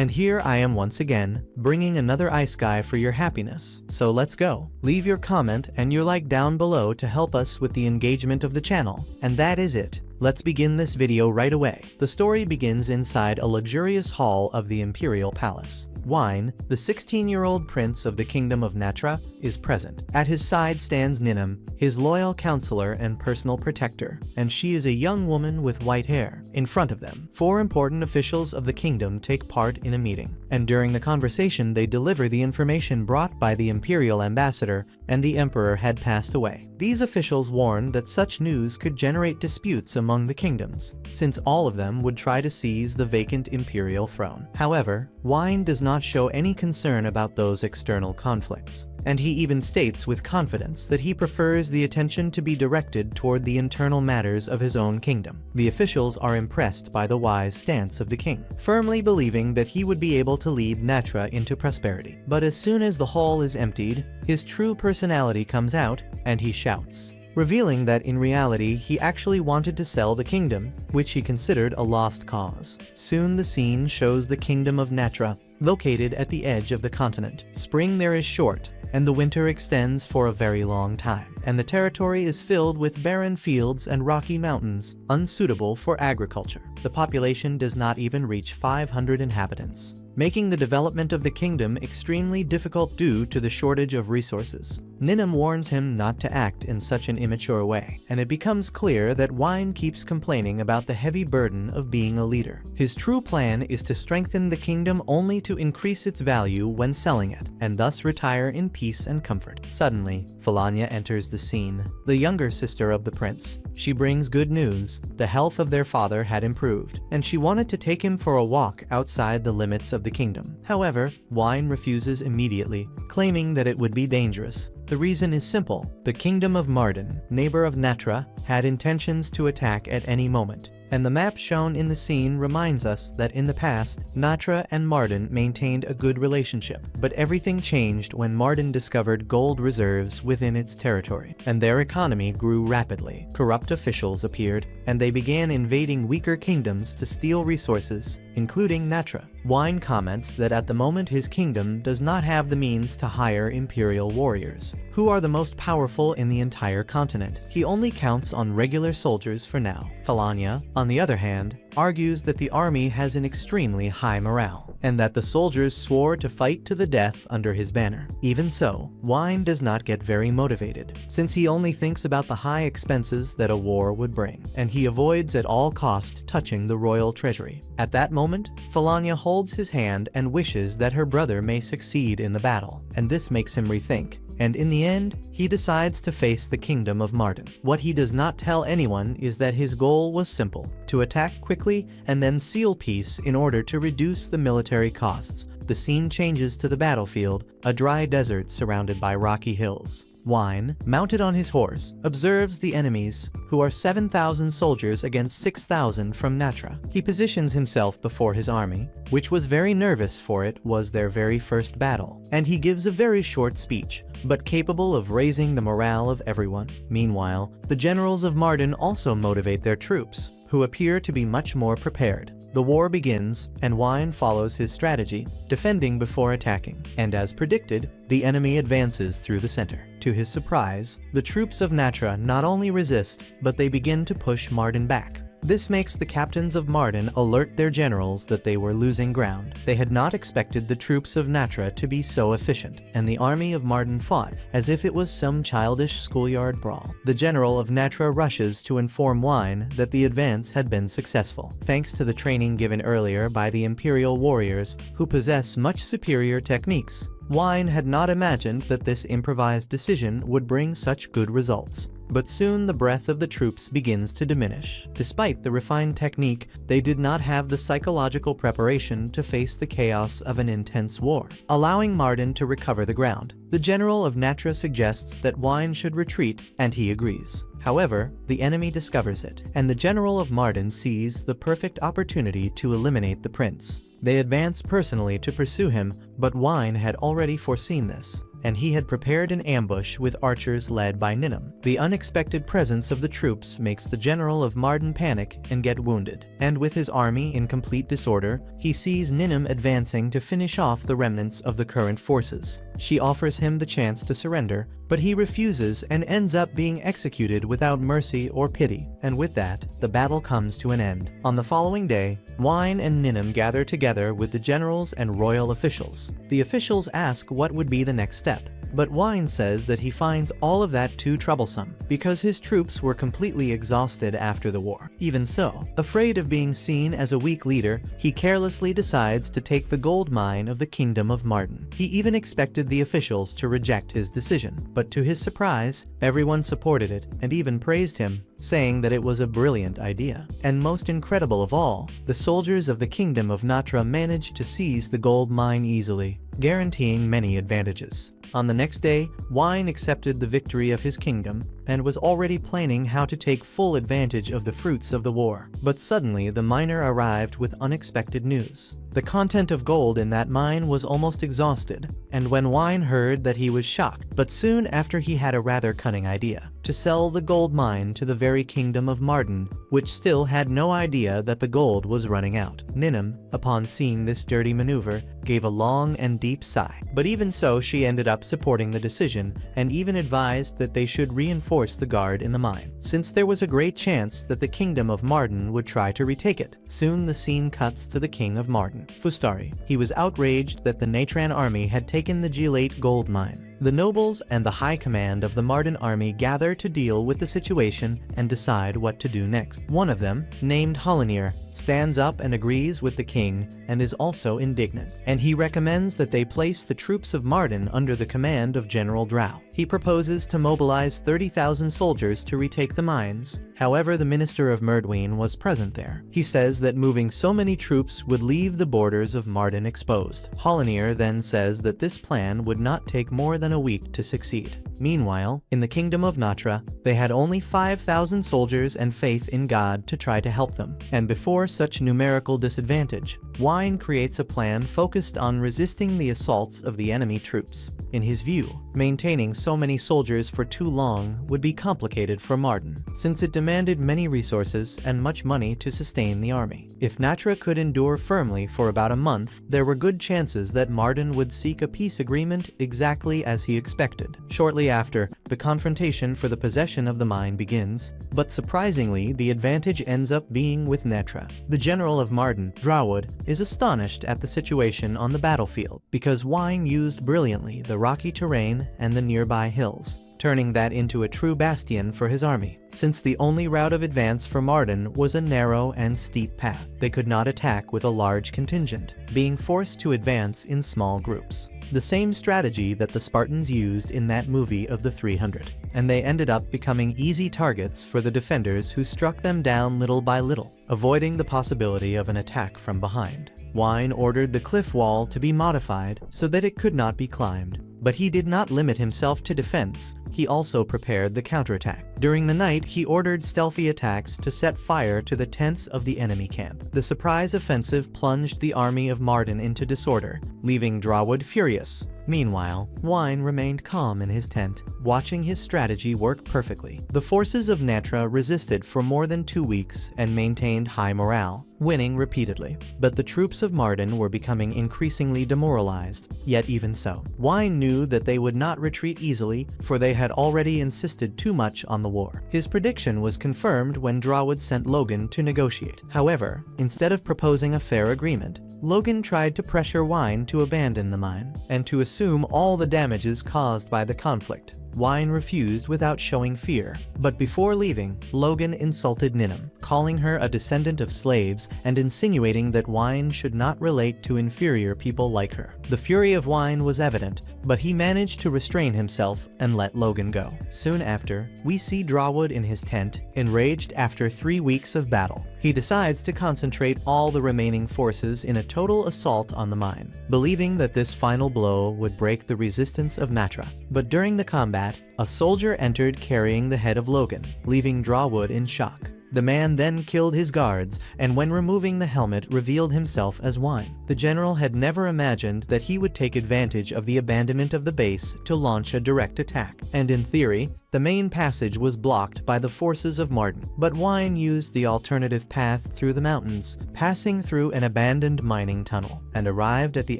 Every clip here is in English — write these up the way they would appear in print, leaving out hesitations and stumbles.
And here I am once again, bringing another ice guy for your happiness. So let's go. Leave your comment and your like down below to help us with the engagement of the channel. And that is it. Let's begin this video right away. The story begins inside a luxurious hall of the Imperial Palace. Wine, the 16-year-old prince of the kingdom of Natra, is present. At his side stands Ninum, his loyal counselor and personal protector, and she is a young woman with white hair. In front of them, 4 important officials of the kingdom take part in a meeting, and during the conversation they deliver the information brought by the Imperial ambassador, and the emperor had passed away. These officials warn that such news could generate disputes among the kingdoms, since all of them would try to seize the vacant imperial throne. However, Wine does not show any concern about those external conflicts, and he even states with confidence that he prefers the attention to be directed toward the internal matters of his own kingdom. The officials are impressed by the wise stance of the king, firmly believing that he would be able to lead Natra into prosperity. But as soon as the hall is emptied, his true personality comes out, and he shouts, revealing that in reality he actually wanted to sell the kingdom, which he considered a lost cause. Soon the scene shows the kingdom of Natra, located at the edge of the continent. Spring there is short, and the winter extends for a very long time, and the territory is filled with barren fields and rocky mountains, unsuitable for agriculture. The population does not even reach 500 inhabitants, making the development of the kingdom extremely difficult due to the shortage of resources. Ninum warns him not to act in such an immature way, and it becomes clear that Wine keeps complaining about the heavy burden of being a leader. His true plan is to strengthen the kingdom only to increase its value when selling it, and thus retire in peace and comfort. Suddenly, Falanya enters the scene, the younger sister of the prince. She brings good news. The health of their father had improved, and she wanted to take him for a walk outside the limits of the kingdom. However, Wine refuses immediately, claiming that it would be dangerous. The reason is simple. The kingdom of Marden, neighbor of Natra, had intentions to attack at any moment, and the map shown in the scene reminds us that in the past, Natra and Marden maintained a good relationship. But everything changed when Marden discovered gold reserves within its territory, and their economy grew rapidly. Corrupt officials appeared, and they began invading weaker kingdoms to steal resources, including Natra. Wine comments that at the moment his kingdom does not have the means to hire imperial warriors, who are the most powerful in the entire continent. He only counts on regular soldiers for now. Falanya, on the other hand, argues that the army has an extremely high morale, and that the soldiers swore to fight to the death under his banner. Even so, Wine does not get very motivated, since he only thinks about the high expenses that a war would bring, and he avoids at all cost touching the royal treasury. At that moment, Falanya holds his hand and wishes that her brother may succeed in the battle, and this makes him rethink. And in the end, he decides to face the kingdom of Marden. What he does not tell anyone is that his goal was simple: to attack quickly and then seal peace in order to reduce the military costs. The scene changes to the battlefield, a dry desert surrounded by rocky hills. Wine, mounted on his horse, observes the enemies, who are 7,000 soldiers against 6,000 from Natra. He positions himself before his army, which was very nervous for it was their very first battle, and he gives a very short speech, but capable of raising the morale of everyone. Meanwhile, the generals of Marden also motivate their troops, who appear to be much more prepared. The war begins, and Wine follows his strategy, defending before attacking. And as predicted, the enemy advances through the center. To his surprise, the troops of Natra not only resist, but they begin to push Marden back. This makes the captains of Marden alert their generals that they were losing ground. They had not expected the troops of Natra to be so efficient, and the army of Marden fought as if it was some childish schoolyard brawl. The general of Natra rushes to inform Wine that the advance had been successful, thanks to the training given earlier by the Imperial warriors, who possess much superior techniques. Wine had not imagined that this improvised decision would bring such good results. But soon the breath of the troops begins to diminish. Despite the refined technique, they did not have the psychological preparation to face the chaos of an intense war, allowing Marden to recover the ground. The general of Natra suggests that Wine should retreat, and he agrees. However, the enemy discovers it, and the general of Marden sees the perfect opportunity to eliminate the prince. They advance personally to pursue him, but Wine had already foreseen this. and he had prepared an ambush with archers led by Ninum. The unexpected presence of the troops makes the general of Marden panic and get wounded, and with his army in complete disorder, he sees Ninum advancing to finish off the remnants of the current forces. She offers him the chance to surrender, but he refuses and ends up being executed without mercy or pity, and with that, the battle comes to an end. On the following day, Wine and Ninum gather together with the generals and royal officials. The officials ask what would be the next step, but Wine says that he finds all of that too troublesome, because his troops were completely exhausted after the war. Even so, afraid of being seen as a weak leader, he carelessly decides to take the gold mine of the Kingdom of Marden. He even expected the officials to reject his decision, but to his surprise, everyone supported it and even praised him, saying that it was a brilliant idea. And most incredible of all, the soldiers of the Kingdom of Natra managed to seize the gold mine easily, guaranteeing many advantages. On the next day, Wine accepted the victory of his kingdom and was already planning how to take full advantage of the fruits of the war. But suddenly the miner arrived with unexpected news. The content of gold in that mine was almost exhausted, and when Wine heard that, he was shocked. But soon after, he had a rather cunning idea: to sell the gold mine to the very Kingdom of Marden, which still had no idea that the gold was running out. Ninum, upon seeing this dirty maneuver, gave a long and deep sigh. But even so, she ended up supporting the decision and even advised that they should reinforce the guard in the mine, since there was a great chance that the Kingdom of Marden would try to retake it. Soon the scene cuts to the King of Marden, Fustari. He was outraged that the Natran army had taken the Gelate gold mine. The nobles and the high command of the Marden army gather to deal with the situation and decide what to do next. One of them, named Holinir, stands up and agrees with the king and is also indignant, and he recommends that they place the troops of Marden under the command of General Drow. He proposes to mobilize 30,000 soldiers to retake the mines. However, the Minister of Merdween was present there. He says that moving so many troops would leave the borders of Marden exposed. Holinir then says that this plan would not take more than a week to succeed. Meanwhile, in the Kingdom of Natra, they had only 5,000 soldiers and faith in God to try to help them. And before such numerical disadvantage, Wine creates a plan focused on resisting the assaults of the enemy troops. In his view, maintaining so many soldiers for too long would be complicated for Marden, since it demanded many resources and much money to sustain the army. If Natra could endure firmly for about a month, there were good chances that Marden would seek a peace agreement exactly as he expected. Shortly after, the confrontation for the possession of the mine begins, but surprisingly, the advantage ends up being with Natra. The general of Marden, Drawwood, is astonished at the situation on the battlefield, because Wine used brilliantly the rocky terrain and the nearby hills, turning that into a true bastion for his army. Since the only route of advance for Marden was a narrow and steep path, they could not attack with a large contingent, being forced to advance in small groups. The same strategy that the Spartans used in that movie of the 300, and they ended up becoming easy targets for the defenders, who struck them down little by little, avoiding the possibility of an attack from behind. Wine ordered the cliff wall to be modified so that it could not be climbed. But he did not limit himself to defense, he also prepared the counterattack. During the night, he ordered stealthy attacks to set fire to the tents of the enemy camp. The surprise offensive plunged the army of Marden into disorder, leaving Drawwood furious. Meanwhile, Wine remained calm in his tent, watching his strategy work perfectly. The forces of Natra resisted for more than 2 weeks and maintained high morale, winning repeatedly. But the troops of Marden were becoming increasingly demoralized. Yet even so, Wine knew that they would not retreat easily, for they had already insisted too much on the war. His prediction was confirmed when Drawwood sent Logan to negotiate. However, instead of proposing a fair agreement, Logan tried to pressure Wine to abandon the mine, and to assume all the damages caused by the conflict. Wine refused without showing fear, but before leaving, Logan insulted Ninum, calling her a descendant of slaves and insinuating that Wine should not relate to inferior people like her. The fury of Wine was evident, but he managed to restrain himself and let Logan go. Soon after, we see Drawwood in his tent, enraged after 3 weeks of battle. He decides to concentrate all the remaining forces in a total assault on the mine, believing that this final blow would break the resistance of Natra. But during the combat, a soldier entered carrying the head of Logan, leaving Drawwood in shock. The man then killed his guards, and when removing the helmet revealed himself as Wine. The general had never imagined that he would take advantage of the abandonment of the base to launch a direct attack, and in theory, the main passage was blocked by the forces of Martin. But Wine used the alternative path through the mountains, passing through an abandoned mining tunnel, and arrived at the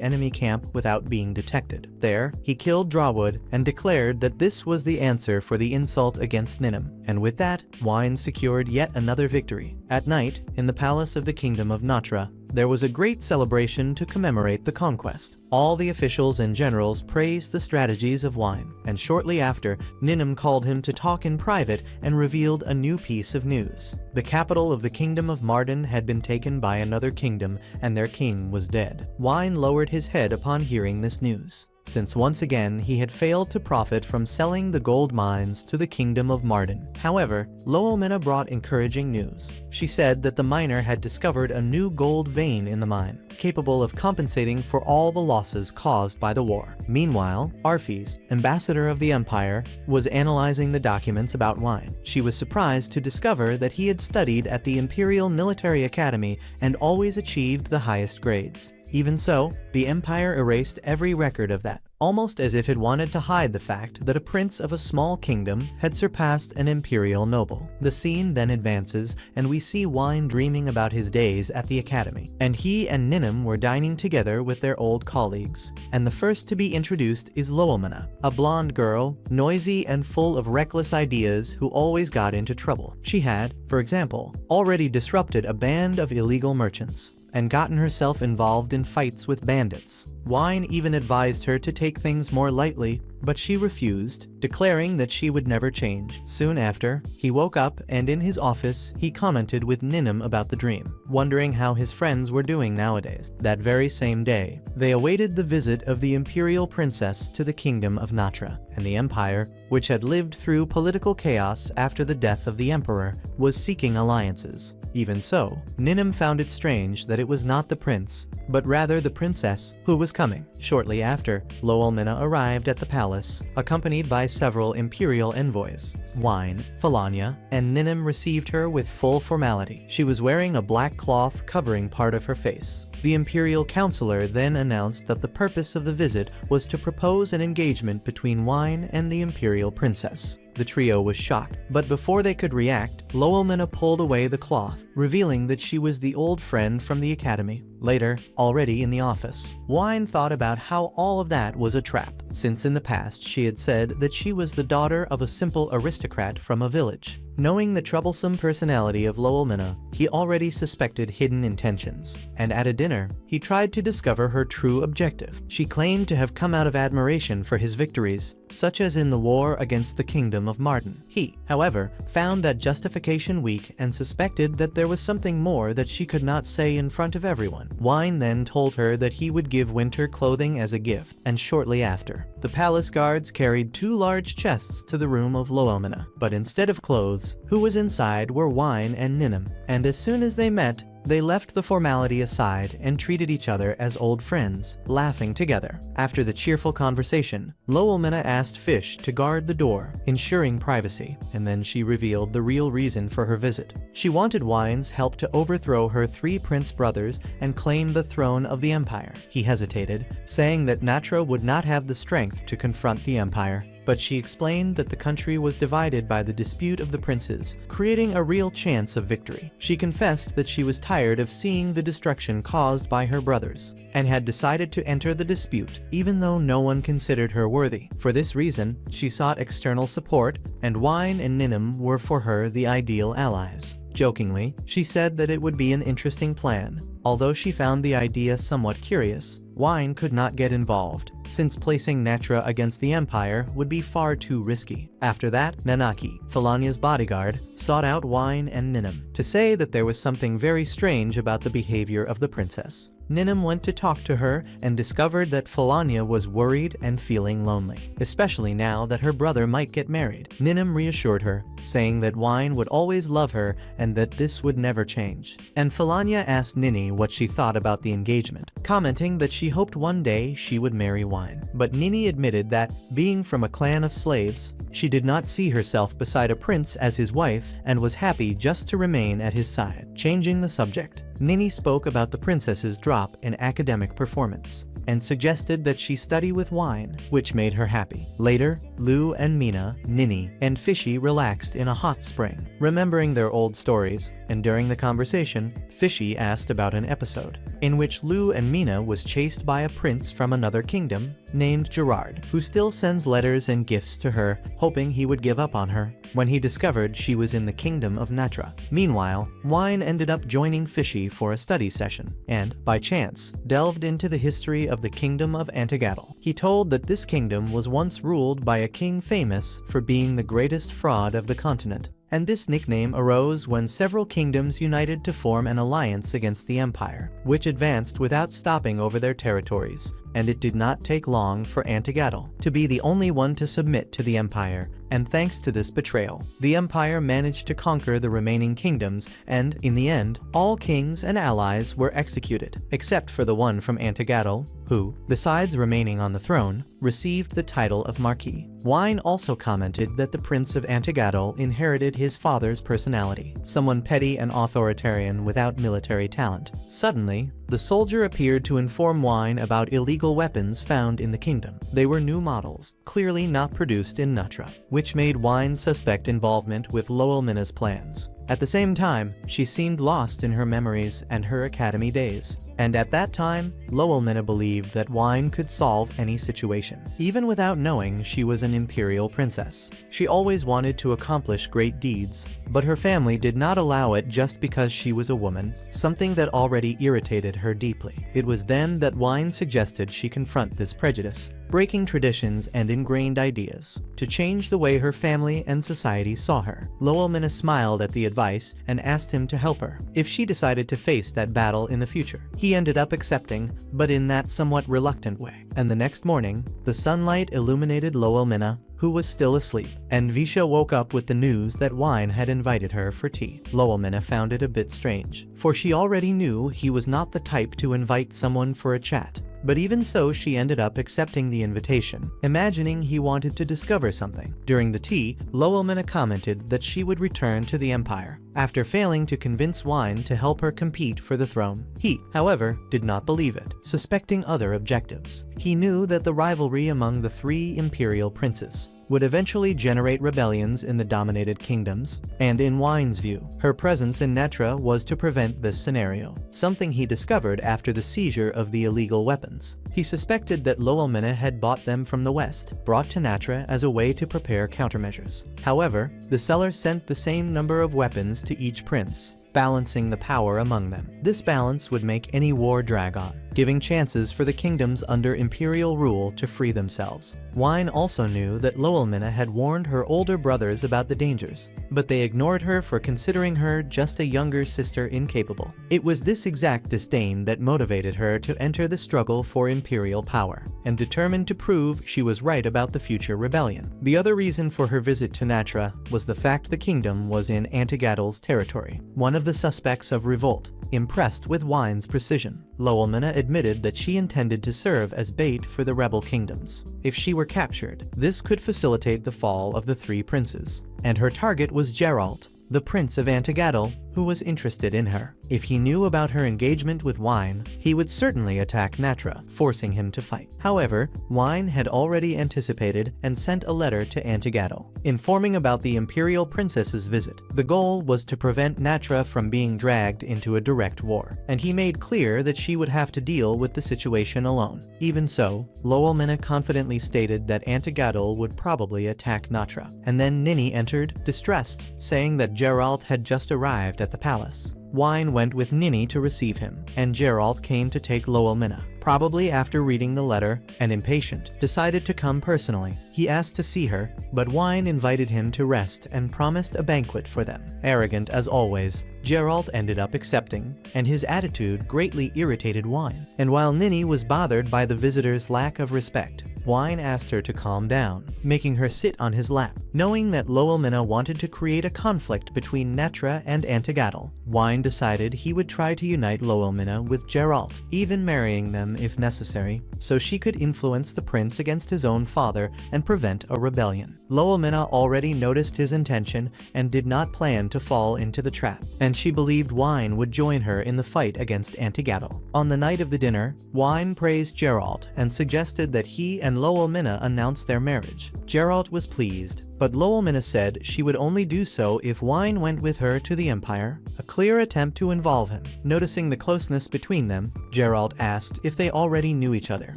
enemy camp without being detected. There, he killed Drawwood and declared that this was the answer for the insult against Ninum, and with that, Wine secured yet another victory. At night, in the palace of the kingdom of Natra, there was a great celebration to commemorate the conquest. All the officials and generals praised the strategies of Wine, and shortly after, Ninum called him to talk in private and revealed a new piece of news. The capital of the kingdom of Marden had been taken by another kingdom, and their king was dead. Wine lowered his head upon hearing this news, since once again he had failed to profit from selling the gold mines to the kingdom of Marden. However, Loelmina brought encouraging news. She said that the miner had discovered a new gold vein in the mine, capable of compensating for all the losses caused by the war. Meanwhile, Arphys, ambassador of the Empire, was analyzing the documents about Wine. She was surprised to discover that he had studied at the Imperial Military Academy and always achieved the highest grades. Even so, the Empire erased every record of that, almost as if it wanted to hide the fact that a prince of a small kingdom had surpassed an imperial noble. The scene then advances, and we see Wine dreaming about his days at the academy, and he and Ninum were dining together with their old colleagues. And the first to be introduced is Loelmina, a blonde girl, noisy and full of reckless ideas who always got into trouble. She had, for example, already disrupted a band of illegal merchants and gotten herself involved in fights with bandits. Wine even advised her to take things more lightly, but she refused, declaring that she would never change. Soon after, he woke up, and in his office, he commented with Ninum about the dream, wondering how his friends were doing nowadays. That very same day, they awaited the visit of the Imperial princess to the kingdom of Natra, and the Empire, which had lived through political chaos after the death of the Emperor, was seeking alliances. Even so, Ninum found it strange that it was not the prince, but rather the princess, who was coming. Shortly after, Loelmina arrived at the palace, accompanied by several imperial envoys. Wine, Falania, and Ninum received her with full formality. She was wearing a black cloth covering part of her face. The imperial counselor then announced that the purpose of the visit was to propose an engagement between Wine and the imperial princess. The trio was shocked, but before they could react, Loelmina pulled away the cloth, revealing that she was the old friend from the academy. Later, already in the office, Wine thought about how all of that was a trap, since in the past she had said that she was the daughter of a simple aristocrat from a village. Knowing the troublesome personality of Loelmina, he already suspected hidden intentions, and at a dinner, he tried to discover her true objective. She claimed to have come out of admiration for his victories, such as in the war against the kingdom of Marden. He, however, found that justification weak and suspected that there was something more that she could not say in front of everyone. Wine then told her that he would give winter clothing as a gift, and shortly after, the palace guards carried 2 large chests to the room of Loelmina, but instead of clothes, who was inside were Wine and Ninum, and as soon as they met, they left the formality aside and treated each other as old friends, laughing together. After the cheerful conversation, Loelmina asked Fish to guard the door, ensuring privacy, and then she revealed the real reason for her visit. She wanted Wine's help to overthrow her 3 prince brothers and claim the throne of the empire. He hesitated, saying that Natra would not have the strength to confront the empire, but she explained that the country was divided by the dispute of the princes, creating a real chance of victory. She confessed that she was tired of seeing the destruction caused by her brothers, and had decided to enter the dispute, even though no one considered her worthy. For this reason, she sought external support, and Wine and Ninum were for her the ideal allies. Jokingly, she said that it would be an interesting plan. Although she found the idea somewhat curious, Wine could not get involved, since placing Natra against the Empire would be far too risky. After that, Nanaki, Falania's bodyguard, sought out Wine and Ninum to say that there was something very strange about the behavior of the princess. Ninum went to talk to her and discovered that Falania was worried and feeling lonely, especially now that her brother might get married. Ninum reassured her, saying that Wine would always love her and that this would never change. And Falania asked Nini what she thought about the engagement, commenting that she hoped one day she would marry Wine. But Nini admitted that, being from a clan of slaves, She did not see herself beside a prince as his wife and was happy just to remain at his side. Changing the subject, Nini spoke about the princess's drop in academic performance and suggested that she study with wine, which made her happy. Later, Lu and Mina, Nini, and Fishy relaxed in a hot spring, remembering their old stories, and during the conversation, Fishy asked about an episode in which Lu and Mina was chased by a prince from another kingdom named Gerard, who still sends letters and gifts to her, hoping he would give up on her when he discovered she was in the kingdom of Natra. Meanwhile, Wine ended up joining Fishy for a study session, and, by chance, delved into the history of the kingdom of Antigadal. He told that this kingdom was once ruled by a king famous for being the greatest fraud of the continent, and this nickname arose when several kingdoms united to form an alliance against the empire, which advanced without stopping over their territories, and it did not take long for Antigadal to be the only one to submit to the empire, and thanks to this betrayal, the empire managed to conquer the remaining kingdoms, and, in the end, all kings and allies were executed, except for the one from Antigadal, who, besides remaining on the throne, received the title of Marquis. Wine also commented that the Prince of Antigadal inherited his father's personality, someone petty and authoritarian without military talent. Suddenly, the soldier appeared to inform Wine about illegal weapons found in the kingdom. They were new models, clearly not produced in Natra, which made Wine suspect involvement with Lowellmina's plans. At the same time, she seemed lost in her memories and her academy days. And at that time, Lowellmina believed that Wine could solve any situation, even without knowing she was an Imperial princess. She always wanted to accomplish great deeds, but her family did not allow it just because she was a woman, something that already irritated her deeply. It was then that Wine suggested she confront this prejudice, breaking traditions and ingrained ideas, to change the way her family and society saw her. Lowellmina smiled at the advice and asked him to help her if she decided to face that battle in the future. He ended up accepting, but in that somewhat reluctant way. And the next morning, the sunlight illuminated Lowellmina, who was still asleep, and Visha woke up with the news that Wine had invited her for tea. Lowellmina found it a bit strange, for she already knew he was not the type to invite someone for a chat. But even so, she ended up accepting the invitation, imagining he wanted to discover something. During the tea, Lowellmina commented that she would return to the Empire, after failing to convince Wine to help her compete for the throne. He, however, did not believe it, suspecting other objectives. He knew that the rivalry among the three Imperial princes would eventually generate rebellions in the dominated kingdoms, and in Wine's view, her presence in Natra was to prevent this scenario, something he discovered after the seizure of the illegal weapons. He suspected that Lowellmina had bought them from the West, brought to Natra as a way to prepare countermeasures. However, the seller sent the same number of weapons to each prince, balancing the power among them. This balance would make any war drag on, giving chances for the kingdoms under Imperial rule to free themselves. Wine also knew that Lowellmina had warned her older brothers about the dangers, but they ignored her for considering her just a younger sister incapable. It was this exact disdain that motivated her to enter the struggle for Imperial power, and determined to prove she was right about the future rebellion. The other reason for her visit to Natra was the fact the kingdom was in Antigadal's territory, one of the suspects of revolt, impressed with Wine's precision. Lowellmina admitted that she intended to serve as bait for the rebel kingdoms. If she were captured, this could facilitate the fall of the three princes, and her target was Geralt, the Prince of Antigadal, who was interested in her. If he knew about her engagement with Wine, he would certainly attack Natra, forcing him to fight. However, Wine had already anticipated and sent a letter to Antigadal, informing about the Imperial princess's visit. The goal was to prevent Natra from being dragged into a direct war, and he made clear that she would have to deal with the situation alone. Even so, Lowellmina confidently stated that Antigadal would probably attack Natra, and then Nini entered, distressed, saying that Geralt had just arrived at the palace. Wine went with Nini to receive him, and Geralt came to take Lowellmina. Probably after reading the letter, and impatient, decided to come personally. He asked to see her, but Wine invited him to rest and promised a banquet for them. Arrogant as always, Geralt ended up accepting, and his attitude greatly irritated Wine. And while Nini was bothered by the visitor's lack of respect, Wine asked her to calm down, making her sit on his lap. Knowing that Lowellmina wanted to create a conflict between Natra and Antigadel, Wine decided he would try to unite Lowellmina with Geralt, even marrying them if necessary, so she could influence the prince against his own father and prevent a rebellion. Lowellmina already noticed his intention and did not plan to fall into the trap, and she believed Wine would join her in the fight against Antigadel. On the night of the dinner, Wine praised Geralt and suggested that he and Lowellmina announce their marriage. Geralt was pleased, but Lowellmina said she would only do so if Wine went with her to the Empire, a clear attempt to involve him. Noticing the closeness between them, Geralt asked if they already knew each other,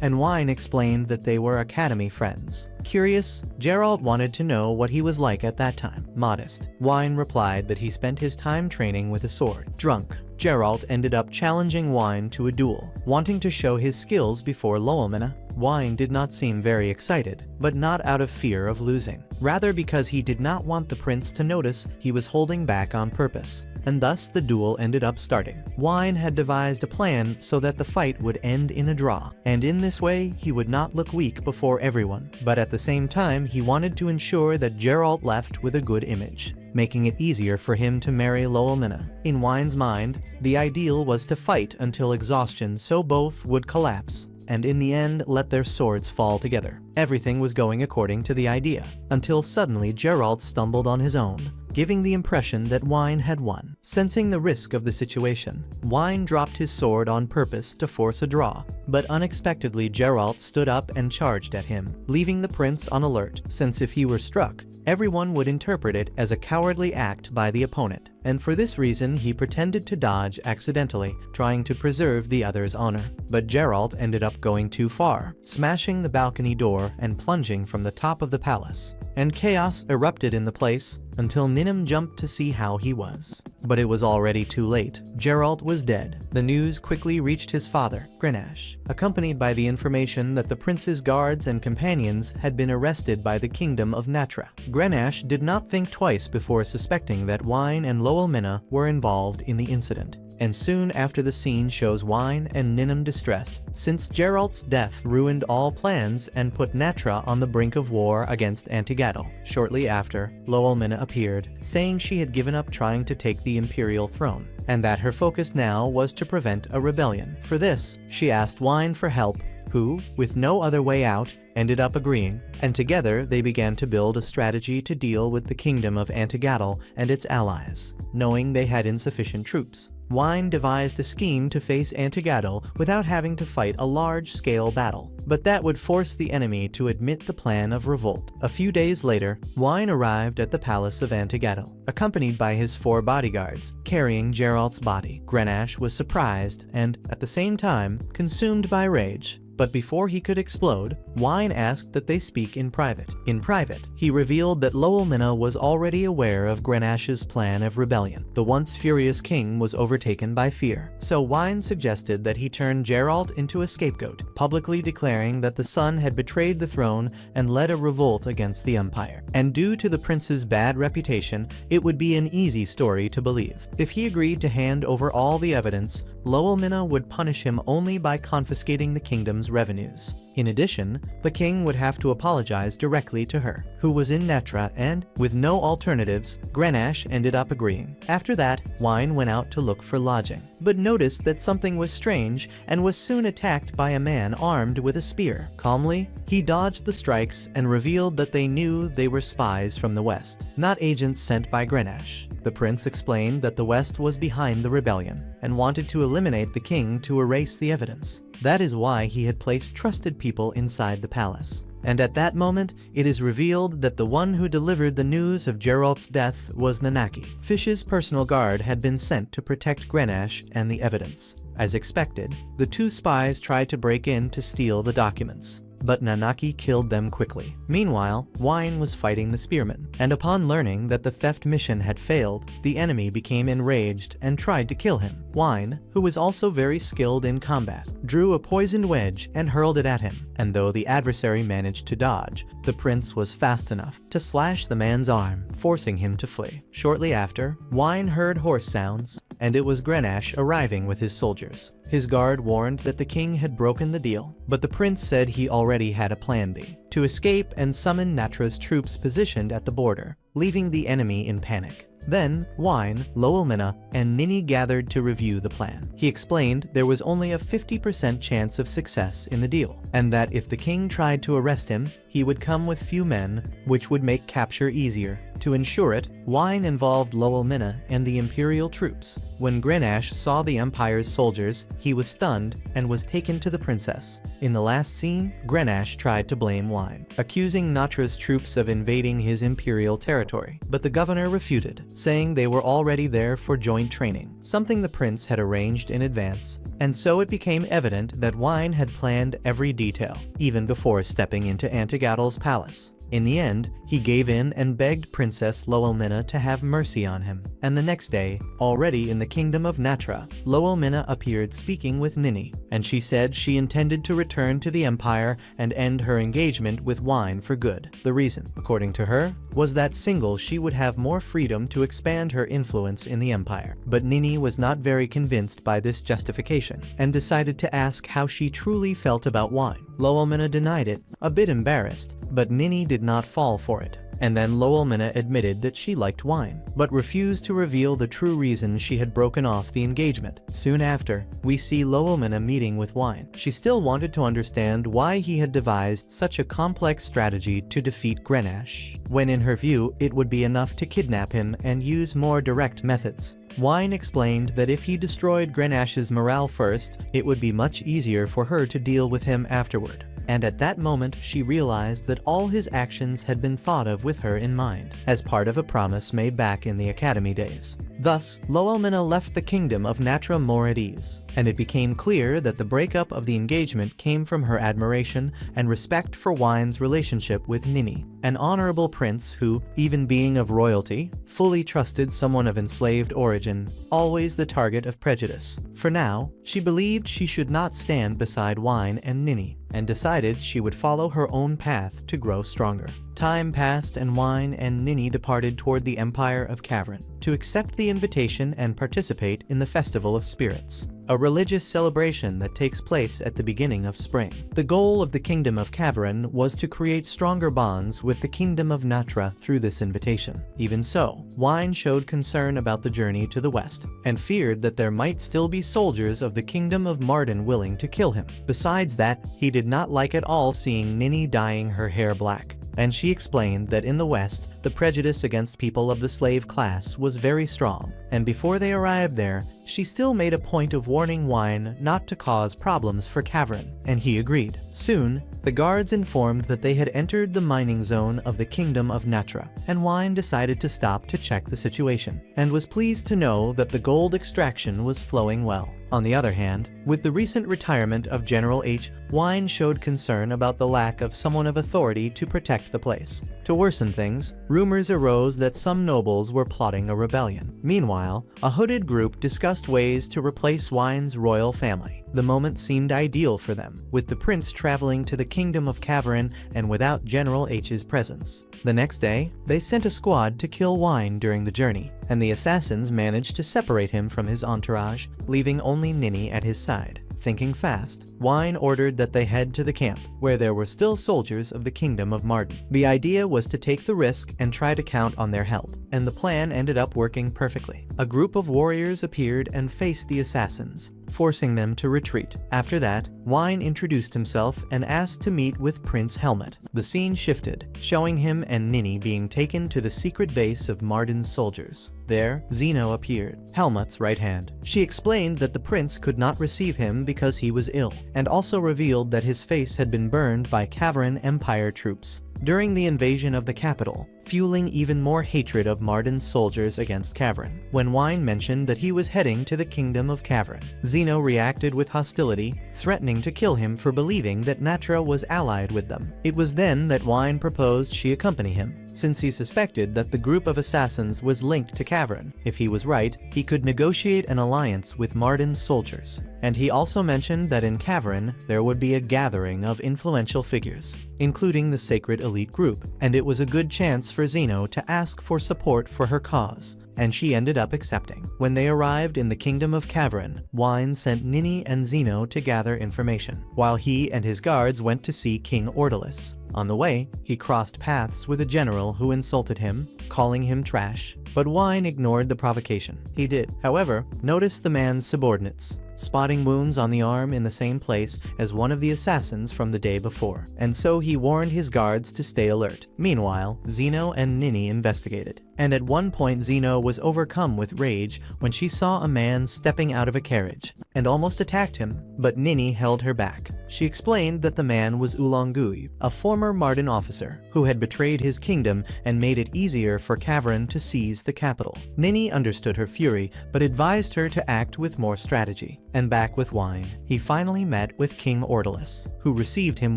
and Wine explained that they were academy friends. Curious, Geralt wanted to know what he was like at that time. Modest, Wine replied that he spent his time training with a sword. Drunk, Geralt ended up challenging Wine to a duel, wanting to show his skills before Lowellmina. Wine did not seem very excited, but not out of fear of losing, rather because he did not want the prince to notice he was holding back on purpose, and thus the duel ended up starting. Wine had devised a plan so that the fight would end in a draw, and in this way he would not look weak before everyone, but at the same time he wanted to ensure that Geralt left with a good image, making it easier for him to marry Lowellmina. In Wine's mind, the ideal was to fight until exhaustion so both would collapse, and in the end let their swords fall together. Everything was going according to the idea, until suddenly Geralt stumbled on his own, giving the impression that Wine had won. Sensing the risk of the situation, Wine dropped his sword on purpose to force a draw, but unexpectedly Geralt stood up and charged at him, leaving the prince on alert, since if he were struck, everyone would interpret it as a cowardly act by the opponent, and for this reason he pretended to dodge accidentally, trying to preserve the other's honor. But Geralt ended up going too far, smashing the balcony door and plunging from the top of the palace, and chaos erupted in the place until Ninim jumped to see how he was. But it was already too late. Geralt was dead. The news quickly reached his father, Grenache, accompanied by the information that the prince's guards and companions had been arrested by the kingdom of Natra. Grenache did not think twice before suspecting that Wine and Lowellmina were involved in the incident, and soon after the scene shows Wine and Ninim distressed, since Geralt's death ruined all plans and put Natra on the brink of war against Antigadel. Shortly after, Lowellmina appeared, saying she had given up trying to take the Imperial throne, and that her focus now was to prevent a rebellion. For this, she asked Wine for help, who, with no other way out, ended up agreeing, and together they began to build a strategy to deal with the kingdom of Antigadel and its allies, knowing they had insufficient troops. Wine devised a scheme to face Antigadel without having to fight a large-scale battle, but that would force the enemy to admit the plan of revolt. A few days later, Wine arrived at the palace of Antigadel, accompanied by his 4 bodyguards, carrying Geralt's body. Grenache was surprised and, at the same time, consumed by rage. But before he could explode, Wine asked that they speak in private. In private, he revealed that Lowellmina was already aware of Grenache's plan of rebellion. The once furious king was overtaken by fear, so Wine suggested that he turn Geralt into a scapegoat, publicly declaring that the son had betrayed the throne and led a revolt against the Empire. And due to the prince's bad reputation, it would be an easy story to believe. If he agreed to hand over all the evidence, Lowellmina would punish him only by confiscating the kingdom's revenues. In addition, the king would have to apologize directly to her, who was in Natra, and, with no alternatives, Grenache ended up agreeing. After that, Wine went out to look for lodging, but noticed that something was strange and was soon attacked by a man armed with a spear. Calmly, he dodged the strikes and revealed that they knew they were spies from the west, not agents sent by Grenache. The prince explained that the west was behind the rebellion and wanted to eliminate the king to erase the evidence. That is why he had placed trusted people inside the palace. And at that moment, it is revealed that the one who delivered the news of Geralt's death was Nanaki. Fish's personal guard had been sent to protect Grenache and the evidence. As expected, the 2 spies tried to break in to steal the documents, but Nanaki killed them quickly. Meanwhile, Wine was fighting the spearmen, and upon learning that the theft mission had failed, the enemy became enraged and tried to kill him. Wine, who was also very skilled in combat, drew a poisoned wedge and hurled it at him, and though the adversary managed to dodge, the prince was fast enough to slash the man's arm, forcing him to flee. Shortly after, Wine heard horse sounds, and it was Grenache arriving with his soldiers. His guard warned that the king had broken the deal, but the prince said he already had a plan B: to escape and summon Natra's troops positioned at the border, leaving the enemy in panic. Then, Wine, Lowelmina, and Nini gathered to review the plan. He explained there was only a 50% chance of success in the deal, and that if the king tried to arrest him, he would come with few men, which would make capture easier. To ensure it, Wine involved Lowelmina and the Imperial troops. When Grenache saw the Empire's soldiers, he was stunned and was taken to the princess. In the last scene, Grenache tried to blame Wine, accusing Natra's troops of invading his Imperial territory, but the governor refuted, saying they were already there for joint training, something the prince had arranged in advance. And so it became evident that Wine had planned every detail, even before stepping into Antigatal's palace. In the end, he gave in and begged Princess Lowelmina to have mercy on him. And the next day, already in the kingdom of Natra, Lowelmina appeared speaking with Nini, and she said she intended to return to the Empire and end her engagement with Wine for good. The reason, according to her, was that single she would have more freedom to expand her influence in the Empire. But Nini was not very convinced by this justification, and decided to ask how she truly felt about Wine. Lowelmina denied it, a bit embarrassed, but Nini did not fall for it. And then Lowelmina admitted that she liked Wine, but refused to reveal the true reason she had broken off the engagement. Soon after, we see Lowelmina meeting with Wine. She still wanted to understand why he had devised such a complex strategy to defeat Grenache, when in her view it would be enough to kidnap him and use more direct methods. Wine explained that if he destroyed Grenache's morale first, it would be much easier for her to deal with him afterward. And at that moment she realized that all his actions had been thought of with her in mind, as part of a promise made back in the academy days. Thus, Lowelmina left the kingdom of Natra more at ease, and it became clear that the breakup of the engagement came from her admiration and respect for Wine's relationship with Nini, an honorable prince who, even being of royalty, fully trusted someone of enslaved origin, always the target of prejudice. For now, she believed she should not stand beside Wine and Nini, and decided she would follow her own path to grow stronger. Time passed and Wine and Nini departed toward the Empire of Cavern to accept the invitation and participate in the Festival of Spirits, a religious celebration that takes place at the beginning of spring. The goal of the Kingdom of Cavern was to create stronger bonds with the Kingdom of Natra through this invitation. Even so, Wine showed concern about the journey to the west, and feared that there might still be soldiers of the Kingdom of Marden willing to kill him. Besides that, he did not like at all seeing Nini dyeing her hair black, and she explained that in the West, the prejudice against people of the slave class was very strong, and before they arrived there, she still made a point of warning Wine not to cause problems for Cavern, and he agreed. Soon, the guards informed that they had entered the mining zone of the Kingdom of Natra, and Wine decided to stop to check the situation, and was pleased to know that the gold extraction was flowing well. On the other hand, with the recent retirement of General H, Wine showed concern about the lack of someone of authority to protect the place. To worsen things, rumors arose that some nobles were plotting a rebellion. Meanwhile, a hooded group discussed ways to replace Wine's royal family. The moment seemed ideal for them, with the prince traveling to the Kingdom of Cavern and without General H's presence. The next day, they sent a squad to kill Wine during the journey, and the assassins managed to separate him from his entourage, leaving only Nini at his side. Thinking fast, Wine ordered that they head to the camp, where there were still soldiers of the Kingdom of Marden. The idea was to take the risk and try to count on their help, and the plan ended up working perfectly. A group of warriors appeared and faced the assassins, forcing them to retreat. After that, Wine introduced himself and asked to meet with Prince Helmut. The scene shifted, showing him and Nini being taken to the secret base of Marden's soldiers. There, Zeno appeared, Helmut's right hand. She explained that the prince could not receive him because he was ill, and also revealed that his face had been burned by Cavern Empire troops during the invasion of the capital, fueling even more hatred of Marden's soldiers against Cavern. When Wine mentioned that he was heading to the Kingdom of Cavern, Zeno reacted with hostility, threatening to kill him for believing that Natra was allied with them. It was then that Wine proposed she accompany him, since he suspected that the group of assassins was linked to Cavern. If he was right, he could negotiate an alliance with Marden's soldiers. And he also mentioned that in Cavern, there would be a gathering of influential figures, including the sacred elite group, and it was a good chance for Zeno to ask for support for her cause. and she ended up accepting. When they arrived in the kingdom of Cavern, Wine sent Nini and Zeno to gather information, while he and his guards went to see King Ordolis. On the way, he crossed paths with a general who insulted him, calling him trash, but Wine ignored the provocation. He did, however, notice the man's subordinates, spotting wounds on the arm in the same place as one of the assassins from the day before, and so he warned his guards to stay alert. Meanwhile, Zeno and Nini investigated, and at one point Zeno was overcome with rage when she saw a man stepping out of a carriage, and almost attacked him, but Nini held her back. She explained that the man was Ulongui, a former Marden officer, who had betrayed his kingdom and made it easier for Cavern to seize the capital. Nini understood her fury, but advised her to act with more strategy. And back with Wine, he finally met with King Ordolis, who received him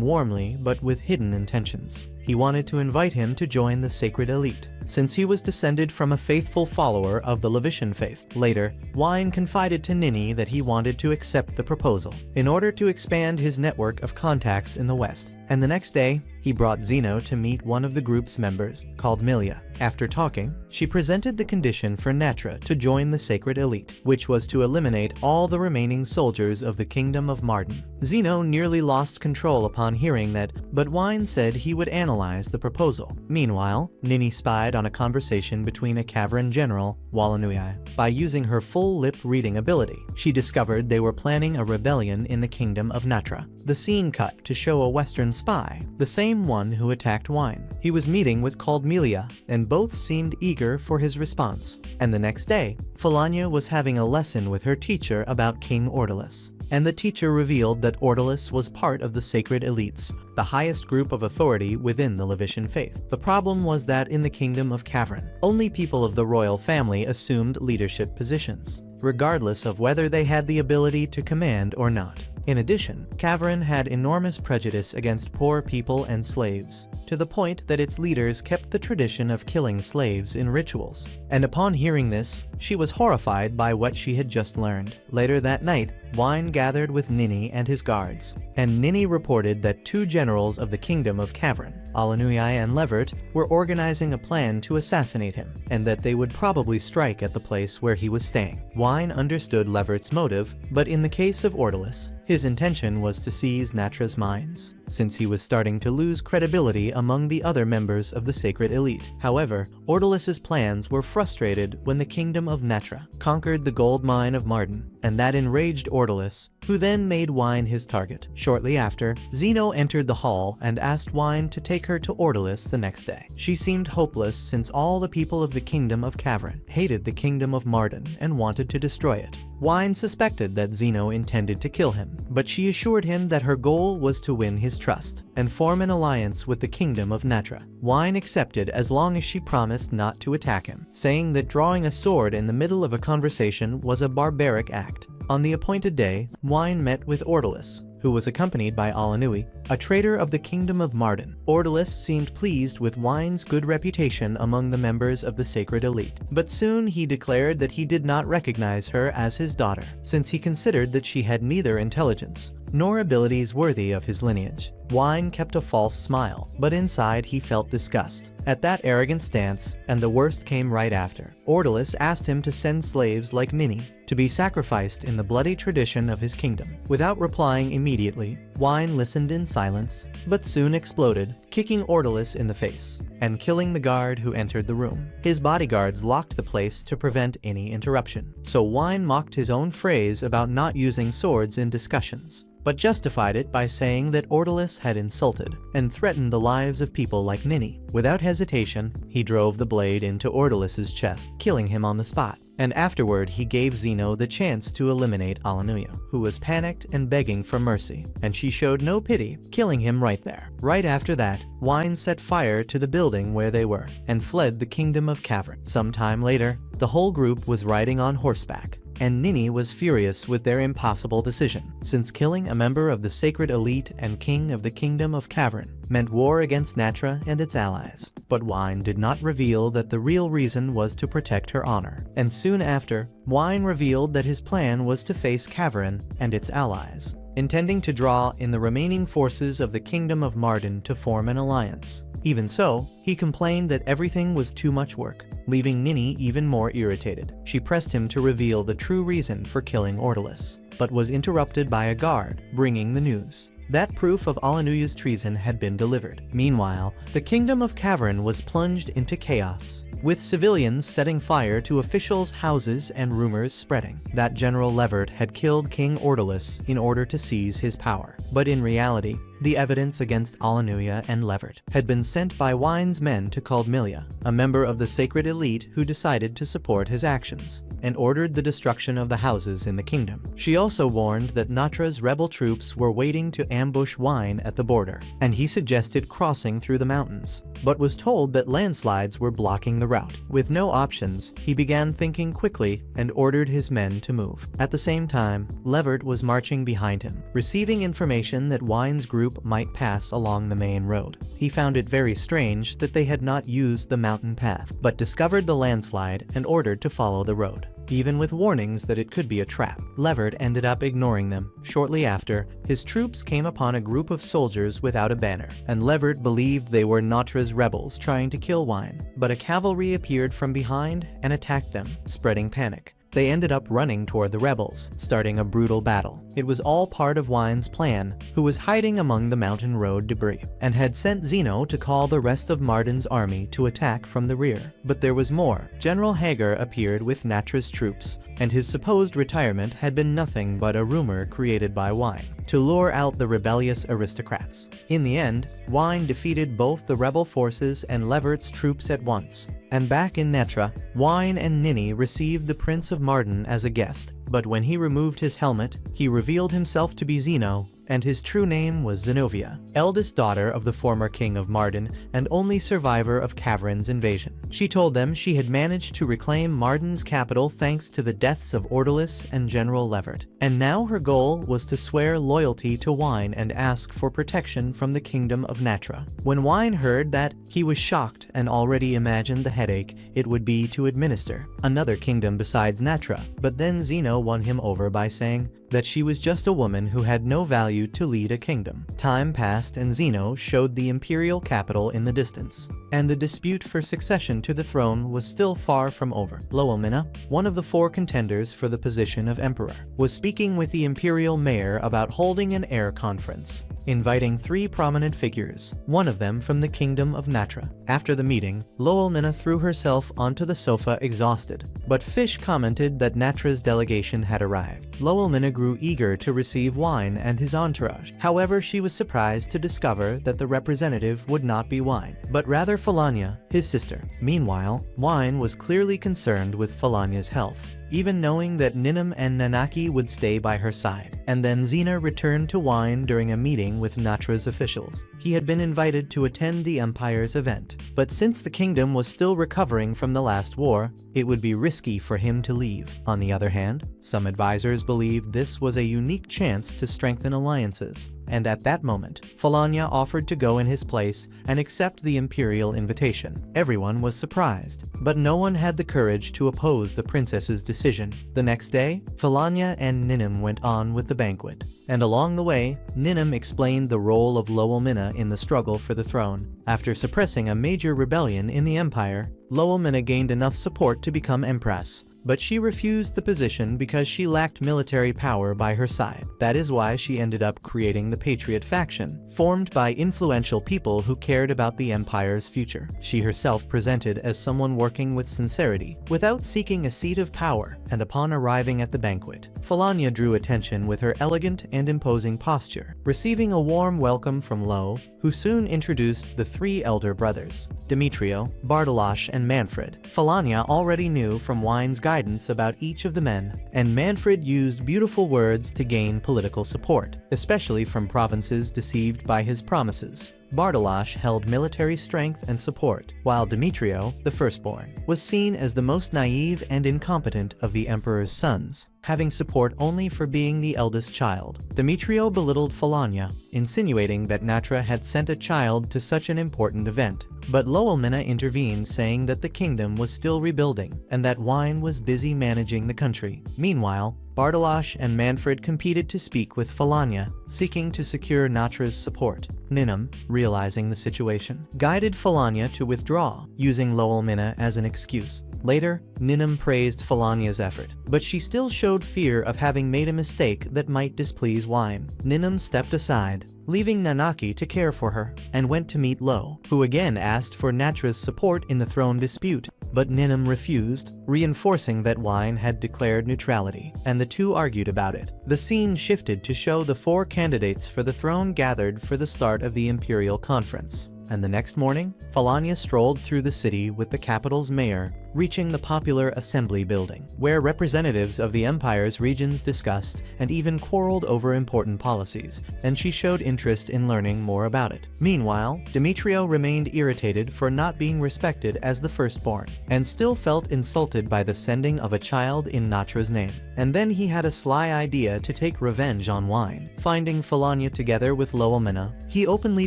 warmly but with hidden intentions. He wanted to invite him to join the sacred elite, since he was descended from a faithful follower of the Levitian faith. Later, Wine confided to Nini that he wanted to accept the proposal in order to expand his network of contacts in the West. And the next day, he brought Zeno to meet one of the group's members, called Milia. After talking, she presented the condition for Natra to join the sacred elite, which was to eliminate all the remaining soldiers of the kingdom of Marden. Zeno nearly lost control upon hearing that, but Wine said he would analyze the proposal. Meanwhile, Nini spied on a conversation between a Cavern general, Walanui. By using her full lip-reading ability, she discovered they were planning a rebellion in the kingdom of Natra. The scene cut to show a Western spy, the same one who attacked Wine. He was meeting with called Milia, and both seemed eager for his response. And the next day, Falania was having a lesson with her teacher about King Ordolis, and the teacher revealed that Ordolis was part of the sacred elites, the highest group of authority within the Levitian faith. The problem was that in the kingdom of Cavern, only people of the royal family assumed leadership positions, regardless of whether they had the ability to command or not. In addition, Cavern had enormous prejudice against poor people and slaves, to the point that its leaders kept the tradition of killing slaves in rituals. And upon hearing this, she was horrified by what she had just learned. Later that night, Wine gathered with Nini and his guards, and Nini reported that two generals of the kingdom of Cavern, Alanui and Levert, were organizing a plan to assassinate him, and that they would probably strike at the place where he was staying. Wine understood Levert's motive, but in the case of Ordolis, his intention was to seize Natra's mines, since he was starting to lose credibility among the other members of the sacred elite. However, Ordolis's plans were frustrated when the kingdom of Natra conquered the gold mine of Marden, and that enraged Ordolis, who then made Wine his target. Shortly after, Zeno entered the hall and asked Wine to take her to Ordolis the next day. She seemed hopeless since all the people of the kingdom of Cavern hated the kingdom of Marden and wanted to destroy it. Wine suspected that Zeno intended to kill him, but she assured him that her goal was to win his trust and form an alliance with the kingdom of Natra. Wine accepted as long as she promised not to attack him, saying that drawing a sword in the middle of a conversation was a barbaric act. On the appointed day, Wine met with Ordolis, who was accompanied by Alanui, a traitor of the kingdom of Marden. Ordolis seemed pleased with Wine's good reputation among the members of the sacred elite, but soon he declared that he did not recognize her as his daughter, since he considered that she had neither intelligence nor abilities worthy of his lineage. Wine kept a false smile, but inside he felt disgust at that arrogant stance, and the worst came right after. Ordolis asked him to send slaves like Nini to be sacrificed in the bloody tradition of his kingdom. Without replying immediately, Wine listened in silence, but soon exploded, kicking Ordolis in the face and killing the guard who entered the room. His bodyguards locked the place to prevent any interruption, so Wine mocked his own phrase about not using swords in discussions, but justified it by saying that Ordolis had insulted and threatened the lives of people like Nini. Without hesitation, he drove the blade into Ordolis's chest, killing him on the spot. And afterward, he gave Zeno the chance to eliminate Alanuia, who was panicked and begging for mercy, and she showed no pity, killing him right there. Right after that, Wine set fire to the building where they were and fled the kingdom of Cavern. Some time later, the whole group was riding on horseback, and Nini was furious with their impossible decision, since killing a member of the sacred elite and king of the kingdom of Cavern meant war against Natra and its allies. But Wine did not reveal that the real reason was to protect her honor, and soon after, Wine revealed that his plan was to face Cavern and its allies, intending to draw in the remaining forces of the kingdom of Marden to form an alliance. Even so, he complained that everything was too much work, leaving Nini even more irritated. She pressed him to reveal the true reason for killing Ordalis, but was interrupted by a guard, bringing the news that proof of Alanuya's treason had been delivered. Meanwhile, the kingdom of Cavern was plunged into chaos, with civilians setting fire to officials' houses and rumors spreading that General Levert had killed King Ordalis in order to seize his power. But in reality, the evidence against Alanuya and Levert had been sent by Wine's men to Kaldmilia, a member of the sacred elite who decided to support his actions, and ordered the destruction of the houses in the kingdom. She also warned that Natra's rebel troops were waiting to ambush Wine at the border, and he suggested crossing through the mountains, but was told that landslides were blocking the route. With no options, he began thinking quickly and ordered his men to move. At the same time, Levert was marching behind him, receiving information that Wine's group might pass along the main road. He found it very strange that they had not used the mountain path, but discovered the landslide and ordered to follow the road, even with warnings that it could be a trap. Levert ended up ignoring them. Shortly after, his troops came upon a group of soldiers without a banner, and Levert believed they were Natra's rebels trying to kill Wine. But a cavalry appeared from behind and attacked them, spreading panic. They ended up running toward the rebels, starting a brutal battle. It was all part of Wine's plan, who was hiding among the mountain road debris, and had sent Zeno to call the rest of Mardin's army to attack from the rear. But there was more. General Hager appeared with Natra's troops, and his supposed retirement had been nothing but a rumor created by Wine to lure out the rebellious aristocrats. In the end, Wine defeated both the rebel forces and Levert's troops at once, and back in Natra, Wine and Nini received the Prince of Mardin as a guest. But when he removed his helmet, he revealed himself to be Zeno, and his true name was Zenobia, eldest daughter of the former king of Mardin and only survivor of Cavern's invasion. She told them she had managed to reclaim Mardin's capital thanks to the deaths of Ordalis and General Levert, and now her goal was to swear loyalty to Wine and ask for protection from the kingdom of Natra. When Wine heard that, he was shocked and already imagined the headache it would be to administer another kingdom besides Natra. But then Zeno won him over by saying that she was just a woman who had no value to lead a kingdom. Time passed and Zeno showed the imperial capital in the distance, and the dispute for succession to the throne was still far from over. Loelmina, one of the 4 contenders for the position of emperor, was speaking with the imperial mayor about holding an heir conference, inviting 3 prominent figures, one of them from the kingdom of Natra. After the meeting, Loelmina threw herself onto the sofa exhausted, but Fish commented that Natra's delegation had arrived. Loelmina grew eager to receive Wine and his entourage. However, she was surprised to discover that the representative would not be Wine, but rather Falania, his sister. Meanwhile, Wine was clearly concerned with Falania's health, even knowing that Ninum and Nanaki would stay by her side. And then Xena returned to Wine during a meeting with Natra's officials. He had been invited to attend the Empire's event, but since the kingdom was still recovering from the last war, it would be risky for him to leave. On the other hand, some advisors believed this was a unique chance to strengthen alliances, and at that moment, Falania offered to go in his place and accept the Imperial invitation. Everyone was surprised, but no one had the courage to oppose the princess's decision. The next day, Falania and Ninum went on with the banquet, and along the way, Ninum explained the role of Loelmina in the struggle for the throne. After suppressing a major rebellion in the Empire, Loelmina gained enough support to become Empress, but she refused the position because she lacked military power by her side. That is why she ended up creating the Patriot faction, formed by influential people who cared about the Empire's future. She herself presented as someone working with sincerity, without seeking a seat of power, and upon arriving at the banquet, Falania drew attention with her elegant and imposing posture, receiving a warm welcome from Lo, who soon introduced the 3 elder brothers, Demetrio, Bartolosh, and Manfred. Falania already knew from Wine's guidance about each of the men, and Manfred used beautiful words to gain political support, especially from provinces deceived by his promises. Bartolosh held military strength and support, while Demetrio, the firstborn, was seen as the most naive and incompetent of the emperor's sons, having support only for being the eldest child. Demetrio belittled Falania, insinuating that Natra had sent a child to such an important event, but Loelmina intervened, saying that the kingdom was still rebuilding and that Wine was busy managing the country. Meanwhile, Bartolosh and Manfred competed to speak with Falanya, seeking to secure Natra's support. Ninum, realizing the situation, guided Falanya to withdraw, using Lowelmina as an excuse. Later, Ninum praised Falanya's effort, but she still showed fear of having made a mistake that might displease Wine. Ninum stepped aside, leaving Nanaki to care for her, and went to meet Lo, who again asked for Natra's support in the throne dispute, but Ninum refused, reinforcing that Wine had declared neutrality, and the two argued about it. The scene shifted to show the 4 candidates for the throne gathered for the start of the Imperial conference. And the next morning, Falanya strolled through the city with the capital's mayor, reaching the popular assembly building, where representatives of the empire's regions discussed and even quarreled over important policies, and she showed interest in learning more about it. Meanwhile, Demetrio remained irritated for not being respected as the firstborn, and still felt insulted by the sending of a child in Natra's name. And then he had a sly idea to take revenge on Wine. Finding Falanya together with Lowelmina, he openly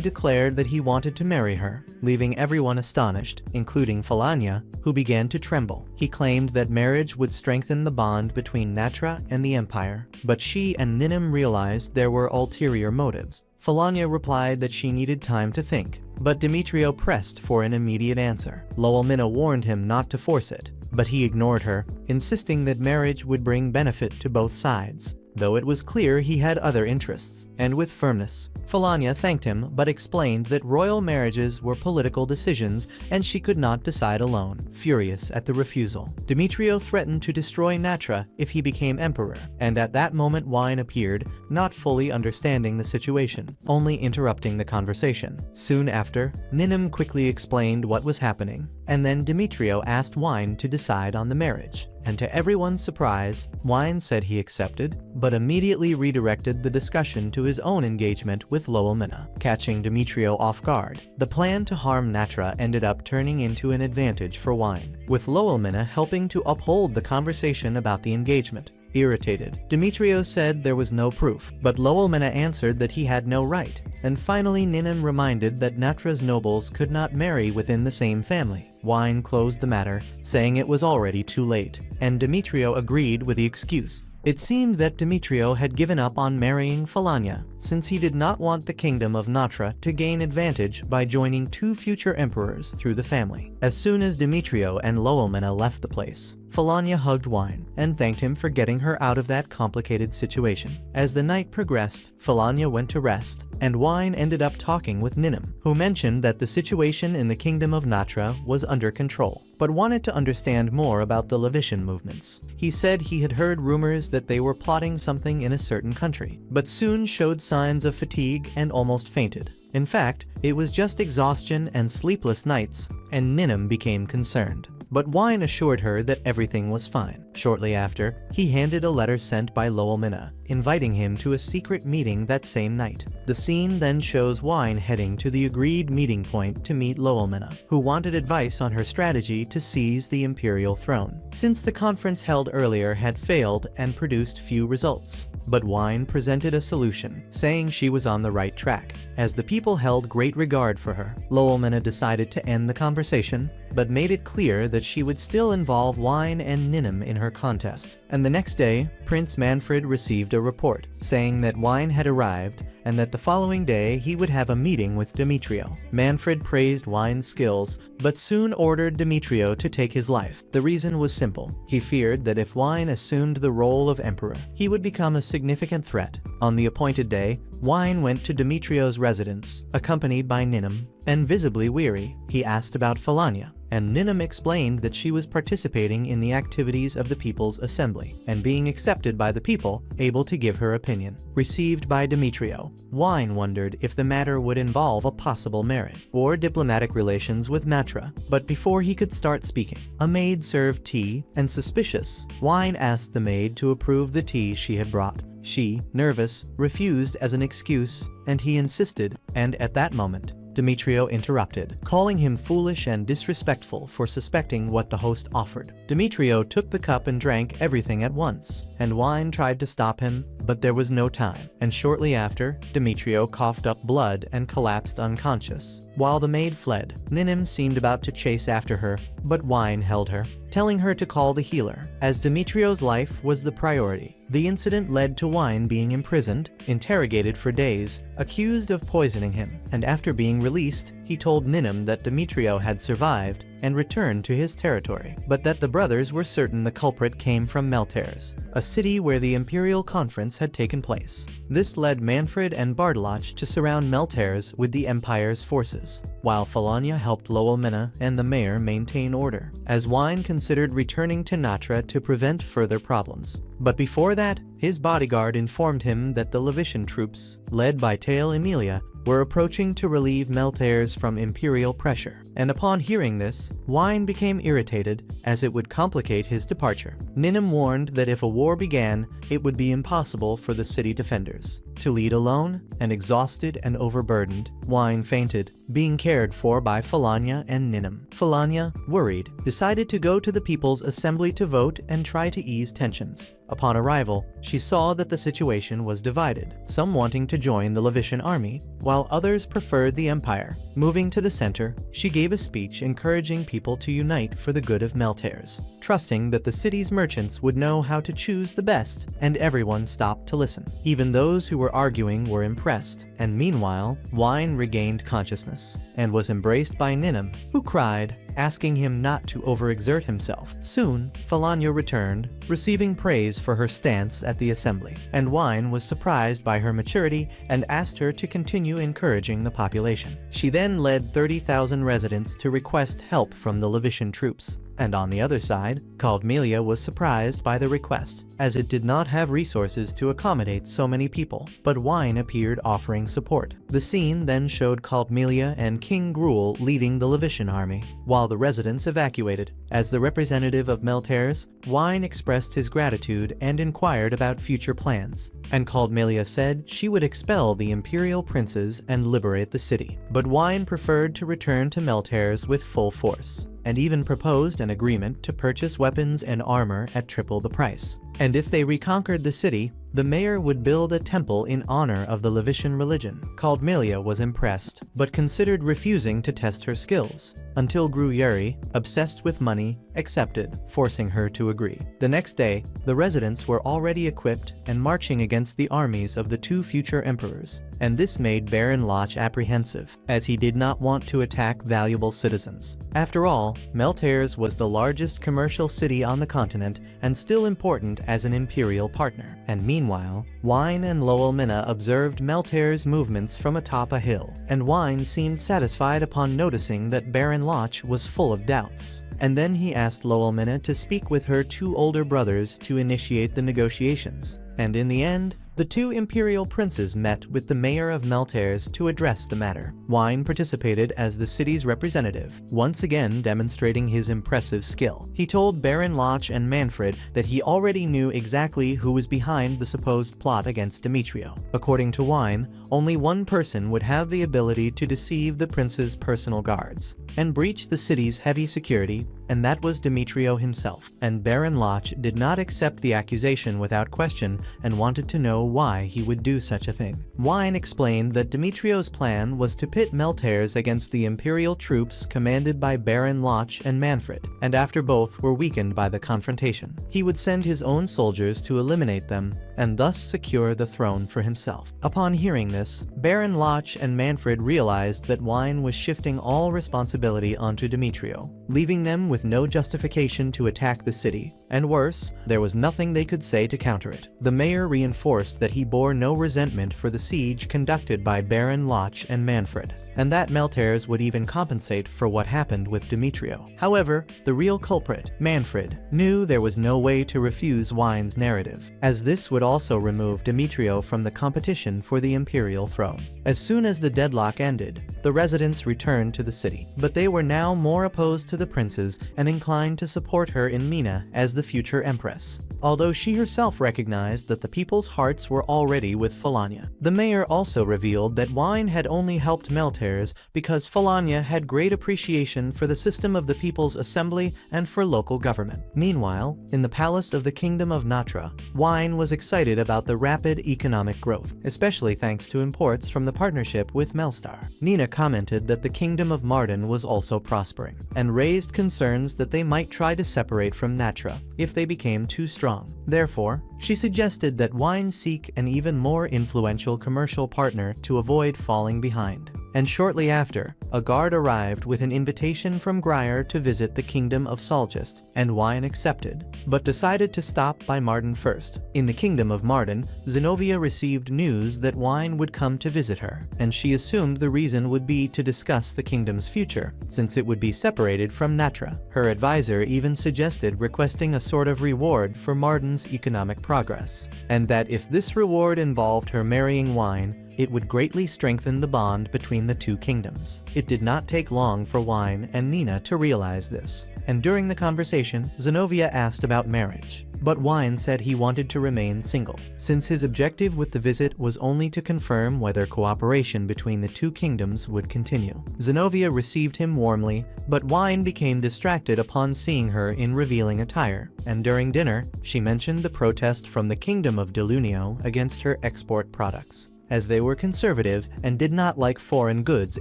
declared that he wanted to marry her, leaving everyone astonished, including Falanya, who began to tremble. He claimed that marriage would strengthen the bond between Natra and the Empire, but she and Ninum realized there were ulterior motives. Falanya replied that she needed time to think, but Demetrio pressed for an immediate answer. Lowelmina warned him not to force it, but he ignored her, insisting that marriage would bring benefit to both sides, though it was clear he had other interests. And with firmness, Falanya thanked him but explained that royal marriages were political decisions and she could not decide alone. Furious at the refusal, Demetrio threatened to destroy Natra if he became emperor, and at that moment Wine appeared, not fully understanding the situation, only interrupting the conversation. Soon after, Ninum quickly explained what was happening, and then Demetrio asked Wine to decide on the marriage. And to everyone's surprise, Wine said he accepted, but immediately redirected the discussion to his own engagement with Lowelmina, catching Demetrio off guard. The plan to harm Natra ended up turning into an advantage for Wine, with Lowelmina helping to uphold the conversation about the engagement. Irritated, Demetrio said there was no proof, but Lowelmina answered that he had no right, and finally Ninum reminded that Natra's nobles could not marry within the same family. Wine closed the matter, saying it was already too late, and Demetrio agreed with the excuse. It seemed that Demetrio had given up on marrying Falanya, since he did not want the kingdom of Natra to gain advantage by joining 2 future emperors through the family. As soon as Demetrio and Lowelmina left the place, Falanya hugged Wine and thanked him for getting her out of that complicated situation. As the night progressed, Falanya went to rest, and Wine ended up talking with Ninum, who mentioned that the situation in the kingdom of Natra was under control, but wanted to understand more about the Levitian movements. He said he had heard rumors that they were plotting something in a certain country, but soon showed signs of fatigue and almost fainted. In fact, it was just exhaustion and sleepless nights, and Ninum became concerned. But Wine assured her that everything was fine. Shortly after, he handed a letter sent by Lowelmina, inviting him to a secret meeting that same night. The scene then shows Wine heading to the agreed meeting point to meet Lowelmina, who wanted advice on her strategy to seize the Imperial throne, since the conference held earlier had failed and produced few results. But Wine presented a solution, saying she was on the right track, as the people held great regard for her. Lowelmina decided to end the conversation, but made it clear that she would still involve Wine and Ninum in her contest. And the next day, Prince Manfred received a report, saying that Wine had arrived, and that the following day he would have a meeting with Demetrio. Manfred praised Wine's skills, but soon ordered Demetrio to take his life. The reason was simple. He feared that if Wine assumed the role of emperor, he would become a significant threat. On the appointed day, Wine went to Demetrio's residence, accompanied by Ninum, and visibly weary, he asked about Falanya, and Ninum explained that she was participating in the activities of the People's Assembly, and being accepted by the people, able to give her opinion. Received by Demetrio, Wine wondered if the matter would involve a possible marriage, or diplomatic relations with Natra, but before he could start speaking, a maid served tea, and suspicious, Wine asked the maid to approve the tea she had brought. She, nervous, refused as an excuse, and he insisted, and at that moment, Demetrio interrupted, calling him foolish and disrespectful for suspecting what the host offered. Demetrio took the cup and drank everything at once, and Wine tried to stop him, but there was no time, and shortly after, Demetrio coughed up blood and collapsed unconscious. While the maid fled, Ninum seemed about to chase after her, but Wine held her, telling her to call the healer, as Demetrio's life was the priority. The incident led to Wine being imprisoned, interrogated for days, accused of poisoning him, and after being released, he told Ninum that Demetrio had survived and returned to his territory, but that the brothers were certain the culprit came from Melteres, a city where the Imperial conference had taken place. This led Manfred and Bartolach to surround Melteres with the Empire's forces, while Falania helped Lowelmina and the mayor maintain order, as Wine considered returning to Natra to prevent further problems. But before that, his bodyguard informed him that the Levitian troops, led by Tail Emilia, were approaching to relieve Melteres from Imperial pressure, and upon hearing this, Wine became irritated as it would complicate his departure. Ninum warned that if a war began, it would be impossible for the city defenders to lead alone, and exhausted and overburdened, Wine fainted, being cared for by Falania and Ninum. Falania, worried, decided to go to the People's Assembly to vote and try to ease tensions. Upon arrival, she saw that the situation was divided, some wanting to join the Levitian army, while others preferred the Empire. Moving to the center, she gave a speech encouraging people to unite for the good of Melteres, trusting that the city's merchants would know how to choose the best, and everyone stopped to listen. Even those who were arguing were impressed, and meanwhile, Wine regained consciousness, and was embraced by Ninum, who cried, asking him not to overexert himself. Soon, Falania returned, receiving praise for her stance at the assembly, and Wine was surprised by her maturity and asked her to continue encouraging the population. She then led 30,000 residents to request help from the Levitian troops, and on the other side, Caldmelia was surprised by the request, as it did not have resources to accommodate so many people, but Wine appeared offering support. The scene then showed Caldmelia and King Gruel leading the Levitian army, while the residents evacuated. As the representative of Melteres, Wine expressed his gratitude and inquired about future plans, and Caldmelia said she would expel the Imperial princes and liberate the city. But Wine preferred to return to Melteres with full force, and even proposed an agreement to purchase weapons and armor at triple the price. And if they reconquered the city, the mayor would build a temple in honor of the Levitian religion. Caldmelia was impressed, but considered refusing to test her skills, until Gruyeri, obsessed with money, accepted, forcing her to agree. The next day, the residents were already equipped and marching against the armies of the two future emperors, and this made Baron Lach apprehensive, as he did not want to attack valuable citizens. After all, Melteres was the largest commercial city on the continent and still important as an imperial partner, and meanwhile, Wine and Lowelmina observed Melteres' movements from atop a hill, and Wine seemed satisfied upon noticing that Baron Lach was full of doubts. And then he asked Lowelmina to speak with her two older brothers to initiate the negotiations, and in the end, the two imperial princes met with the mayor of Melteres to address the matter. Wine participated as the city's representative, once again demonstrating his impressive skill. He told Baron Lach and Manfred that he already knew exactly who was behind the supposed plot against Demetrio. According to Wine, only one person would have the ability to deceive the prince's personal guards and breach the city's heavy security, and that was Demetrio himself. And Baron Lach did not accept the accusation without question and wanted to know why he would do such a thing. Wine explained that Demetrio's plan was to pit Melteres against the Imperial troops commanded by Baron Lach and Manfred, and after both were weakened by the confrontation, he would send his own soldiers to eliminate them and thus secure the throne for himself. Upon hearing this, Baron Lach and Manfred realized that Wine was shifting all responsibility onto Demetrio, leaving them with no justification to attack the city, and worse, there was nothing they could say to counter it. The mayor reinforced that he bore no resentment for the siege conducted by Baron Lach and Manfred, and that Melteres would even compensate for what happened with Demetrio. However, the real culprit, Manfred, knew there was no way to refuse Wine's narrative, as this would also remove Demetrio from the competition for the imperial throne. As soon as the deadlock ended, the residents returned to the city, but they were now more opposed to the princes and inclined to support her in Mina as the future empress, although she herself recognized that the people's hearts were already with Falania. The mayor also revealed that Wine had only helped Melteres because Falania had great appreciation for the system of the People's Assembly and for local government. Meanwhile, in the palace of the Kingdom of Natra, Wine was excited about the rapid economic growth, especially thanks to imports from the partnership with Melstar. Nina commented that the kingdom of Marden was also prospering, and raised concerns that they might try to separate from Natra if they became too strong. Therefore, she suggested that wine seek an even more influential commercial partner to avoid falling behind. And shortly after, a guard arrived with an invitation from Grier to visit the kingdom of Soljist, and wine accepted, but decided to stop by Marden first. In the kingdom of Marden, Zenobia received news that wine would come to visit her, and she assumed the reason would be to discuss the kingdom's future, since it would be separated from Natra. Her advisor even suggested requesting a sort of reward for Marden's economic progress, and that if this reward involved her marrying wine, it would greatly strengthen the bond between the two kingdoms. It did not take long for Wine and Nina to realize this, and during the conversation, Zenobia asked about marriage. But Wine said he wanted to remain single, since his objective with the visit was only to confirm whether cooperation between the two kingdoms would continue. Zenobia received him warmly, but Wine became distracted upon seeing her in revealing attire, and during dinner, she mentioned the protest from the kingdom of Delunio against her export products, as they were conservative and did not like foreign goods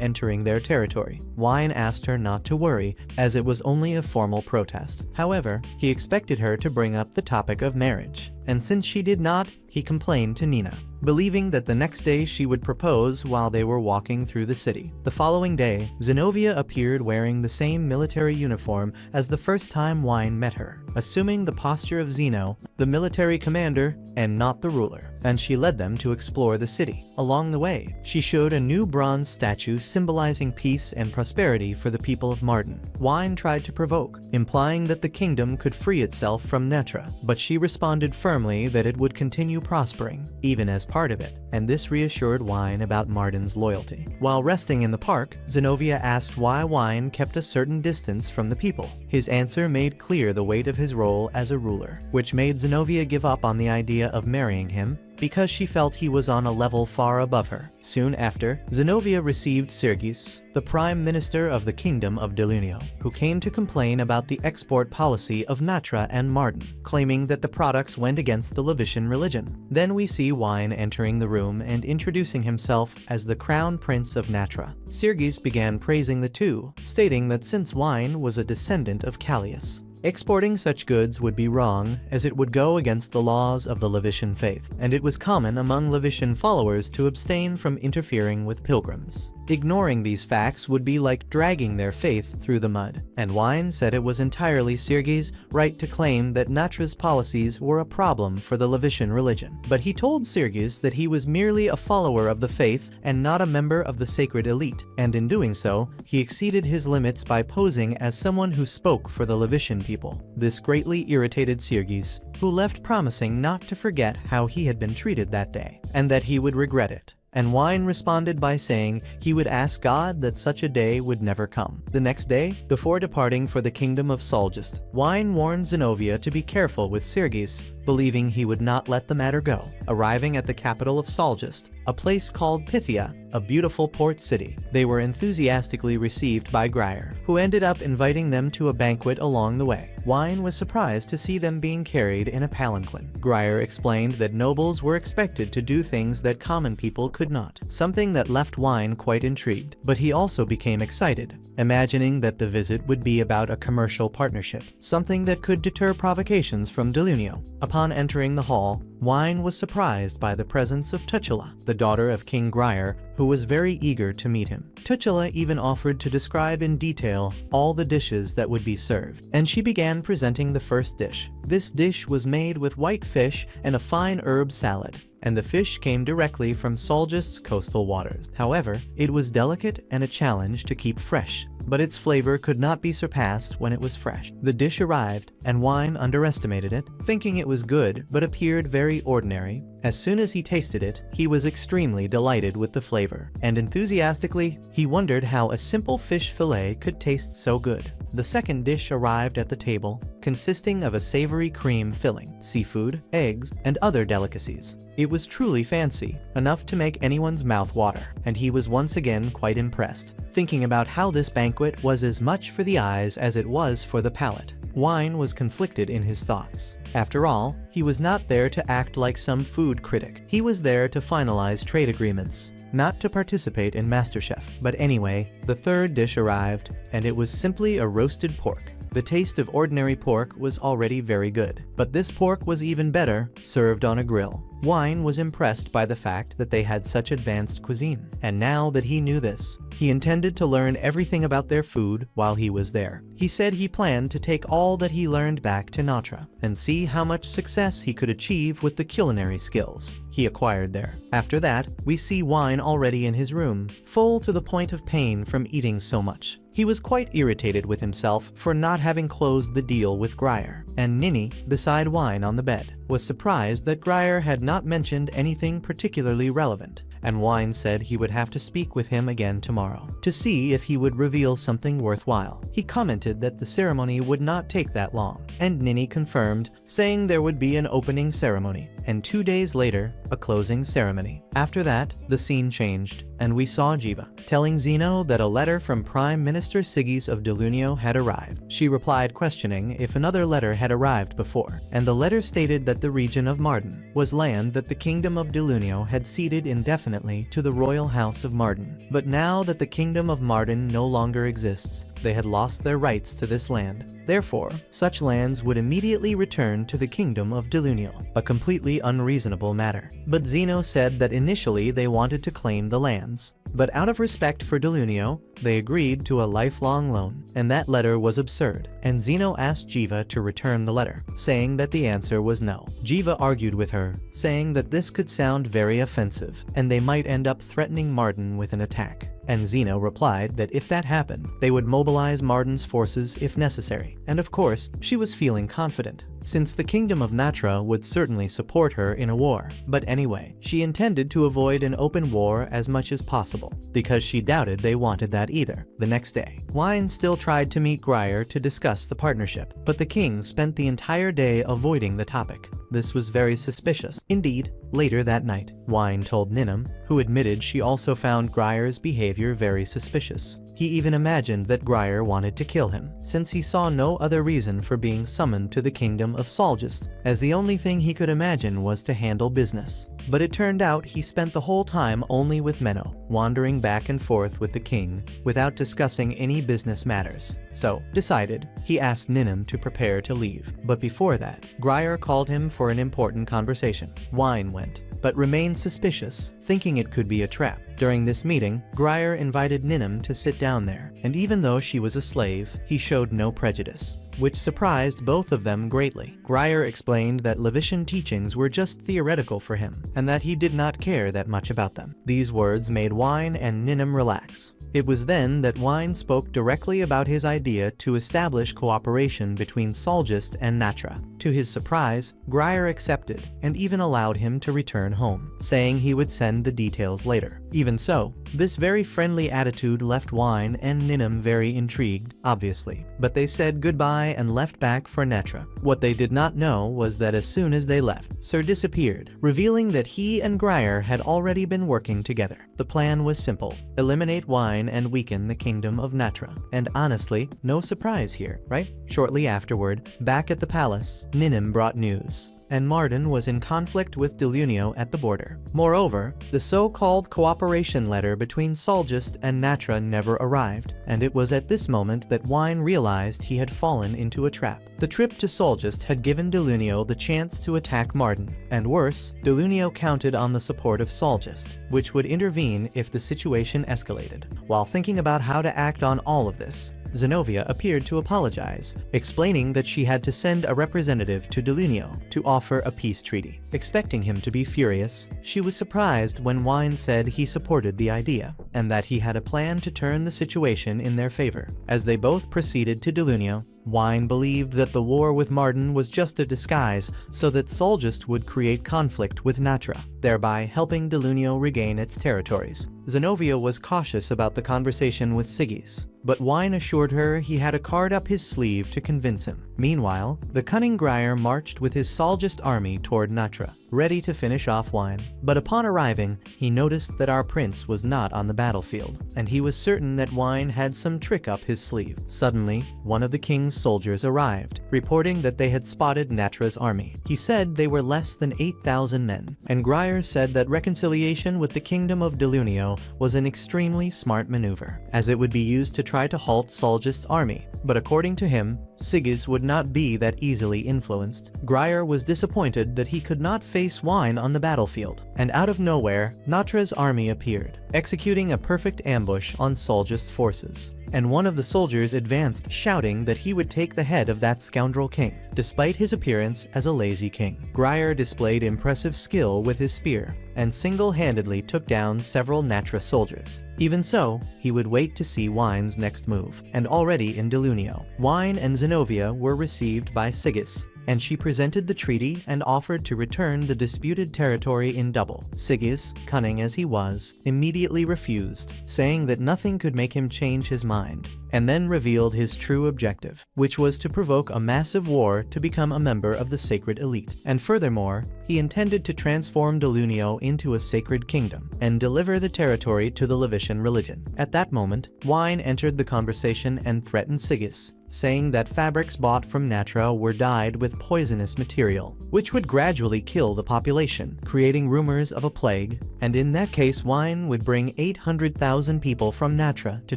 entering their territory. Wine asked her not to worry, as it was only a formal protest. However, he expected her to bring up the topic of marriage, and since she did not, he complained to Nina, believing that the next day she would propose while they were walking through the city. The following day, Zenobia appeared wearing the same military uniform as the first time Wine met her, assuming the posture of Zeno, the military commander, and not the ruler, and she led them to explore the city. Along the way, she showed a new bronze statue symbolizing peace and prosperity for the people of Marden. Wine tried to provoke, implying that the kingdom could free itself from Natra, but she responded firmly that it would continue prospering, even as part of it, and this reassured Wine about Marden's loyalty. While resting in the park, Zenobia asked why Wine kept a certain distance from the people. His answer made clear the weight of his role as a ruler, which made Zenobia give up on the idea of marrying him, because she felt he was on a level far above her. Soon after, Zenobia received Soljist, the prime minister of the kingdom of Delunio, who came to complain about the export policy of Natra and Marden, claiming that the products went against the Levitian religion. Then we see Wine entering the room and introducing himself as the crown prince of Natra. Soljist began praising the two, stating that since Wine was a descendant of Callias, exporting such goods would be wrong, as it would go against the laws of the Levitian faith, and it was common among Levitian followers to abstain from interfering with pilgrims. Ignoring these facts would be like dragging their faith through the mud, and Wine said it was entirely Soljist's right to claim that Natra's policies were a problem for the Levitian religion. But he told Soljist that he was merely a follower of the faith and not a member of the sacred elite, and in doing so, he exceeded his limits by posing as someone who spoke for the Levitian people. This greatly irritated Soljist, who left promising not to forget how he had been treated that day, and that he would regret it. And Wine responded by saying he would ask God that such a day would never come. The next day, before departing for the kingdom of Soljist, Wine warned Zenobia to be careful with Soljist, believing he would not let the matter go. Arriving at the capital of Soljist, a place called Pythia, a beautiful port city, they were enthusiastically received by Grier, who ended up inviting them to a banquet along the way. Wine was surprised to see them being carried in a palanquin. Grier explained that nobles were expected to do things that common people could not, something that left Wine quite intrigued, but he also became excited, imagining that the visit would be about a commercial partnership, something that could deter provocations from Delunio. Upon entering the hall, Wine was surprised by the presence of Tuchula, the daughter of King Grier, who was very eager to meet him. Tuchula even offered to describe in detail all the dishes that would be served, and she began presenting the first dish. This dish was made with white fish and a fine herb salad, and the fish came directly from Soljist's coastal waters. However, it was delicate and a challenge to keep fresh, but its flavor could not be surpassed when it was fresh. The dish arrived, and Wine underestimated it, thinking it was good but appeared very ordinary. As soon as he tasted it, he was extremely delighted with the flavor, and enthusiastically, he wondered how a simple fish fillet could taste so good. The second dish arrived at the table, consisting of a savory cream filling, seafood, eggs, and other delicacies. It was truly fancy, enough to make anyone's mouth water, and he was once again quite impressed, thinking about how this banquet was as much for the eyes as it was for the palate. Wine was conflicted in his thoughts. After all, he was not there to act like some food critic. He was there to finalize trade agreements, not to participate in MasterChef. But anyway, the third dish arrived, and it was simply a roasted pork. The taste of ordinary pork was already very good, but this pork was even better, served on a grill. Wine was impressed by the fact that they had such advanced cuisine, and now that he knew this, he intended to learn everything about their food while he was there. He said he planned to take all that he learned back to Natra and see how much success he could achieve with the culinary skills he acquired there. After that, we see Wine already in his room, full to the point of pain from eating so much. He was quite irritated with himself for not having closed the deal with Grier, and Ninny, beside Wine on the bed, was surprised that Grier had not mentioned anything particularly relevant, and Wine said he would have to speak with him again tomorrow to see if he would reveal something worthwhile. He commented that the ceremony would not take that long, and Ninny confirmed, saying there would be an opening ceremony, and 2 days later, a closing ceremony. After that, the scene changed, and we saw Jiva telling Zeno that a letter from Prime Minister Sigis of Delunio had arrived. She replied questioning if another letter had arrived before, and the letter stated that the region of Marden was land that the Kingdom of Delunio had ceded indefinitely to the royal house of Marden. But now that the Kingdom of Marden no longer exists, they had lost their rights to this land. Therefore, such lands would immediately return to the Kingdom of Delunio, a completely unreasonable matter. But Zeno said that initially they wanted to claim the lands, but out of respect for Delunio, they agreed to a lifelong loan, and that letter was absurd, and Zeno asked Jiva to return the letter, saying that the answer was no. Jiva argued with her, saying that this could sound very offensive, and they might end up threatening Marden with an attack. And Zeno replied that if that happened, they would mobilize Marden's forces if necessary. And of course, she was feeling confident, since the Kingdom of Natra would certainly support her in a war. But anyway, she intended to avoid an open war as much as possible, because she doubted they wanted that either. The next day, Wine still tried to meet Grier to discuss the partnership, but the king spent the entire day avoiding the topic. This was very suspicious. Indeed, later that night, Wine told Ninum, who admitted she also found Grier's behavior very suspicious. He even imagined that Grier wanted to kill him, since he saw no other reason for being summoned to the kingdom of Soljist, as the only thing he could imagine was to handle business. But it turned out he spent the whole time only with Menno, wandering back and forth with the king, without discussing any business matters. So, decided, he asked Ninum to prepare to leave. But before that, Grier called him for an important conversation. Wine went, but remained suspicious, thinking it could be a trap. During this meeting, Grier invited Ninum to sit down there, and even though she was a slave, he showed no prejudice, which surprised both of them greatly. Grier explained that Levitian teachings were just theoretical for him, and that he did not care that much about them. These words made Wine and Ninum relax. It was then that Wine spoke directly about his idea to establish cooperation between Soljist and Natra. To his surprise, Grier accepted and even allowed him to return home, saying he would send the details later. Even so, this very friendly attitude left Wine and Ninum very intrigued, obviously, but they said goodbye and left back for Natra. What they did not know was that as soon as they left, Sir disappeared, revealing that he and Grier had already been working together. The plan was simple: eliminate Wine and weaken the Kingdom of Natra. And honestly, no surprise here, right? Shortly afterward, back at the palace, Ninum brought news, and Marden was in conflict with Delunio at the border. Moreover, the so-called cooperation letter between Soljist and Natra never arrived, and it was at this moment that Wine realized he had fallen into a trap. The trip to Soljist had given Delunio the chance to attack Marden, and worse, Delunio counted on the support of Soljist, which would intervene if the situation escalated. While thinking about how to act on all of this, Zenobia appeared to apologize, explaining that she had to send a representative to Delunio to offer a peace treaty. Expecting him to be furious, she was surprised when Wine said he supported the idea, and that he had a plan to turn the situation in their favor. As they both proceeded to Delunio, Wine believed that the war with Marden was just a disguise so that Soljist would create conflict with Natra, thereby helping Delunio regain its territories. Zenobia was cautious about the conversation with Sigis, but Wine assured her he had a card up his sleeve to convince him. Meanwhile, the cunning Grier marched with his Soljist army toward Natra, ready to finish off Wine. But upon arriving, he noticed that our prince was not on the battlefield, and he was certain that Wine had some trick up his sleeve. Suddenly, one of the king's soldiers arrived, reporting that they had spotted Natra's army. He said they were less than 8,000 men, and Grier said that reconciliation with the kingdom of Delunio was an extremely smart maneuver, as it would be used to try to halt Soljist's army. But according to him, Sigis would not be that easily influenced. Grier was disappointed that he could not face Wine on the battlefield, and out of nowhere, Natra's army appeared, executing a perfect ambush on Soljist's forces. And one of the soldiers advanced, shouting that he would take the head of that scoundrel king, despite his appearance as a lazy king. Grier displayed impressive skill with his spear, and single-handedly took down several Natra soldiers. Even so, he would wait to see Wine's next move, and already in Delunio, Wine and Zenobia were received by Sigis, and she presented the treaty and offered to return the disputed territory in double. Sigis, cunning as he was, immediately refused, saying that nothing could make him change his mind, and then revealed his true objective, which was to provoke a massive war to become a member of the sacred elite. And furthermore, he intended to transform Delunio into a sacred kingdom and deliver the territory to the Levitian religion. At that moment, Wine entered the conversation and threatened Sigis, saying that fabrics bought from Natra were dyed with poisonous material, which would gradually kill the population, creating rumors of a plague, and in that case Wine would bring 800,000 people from Natra to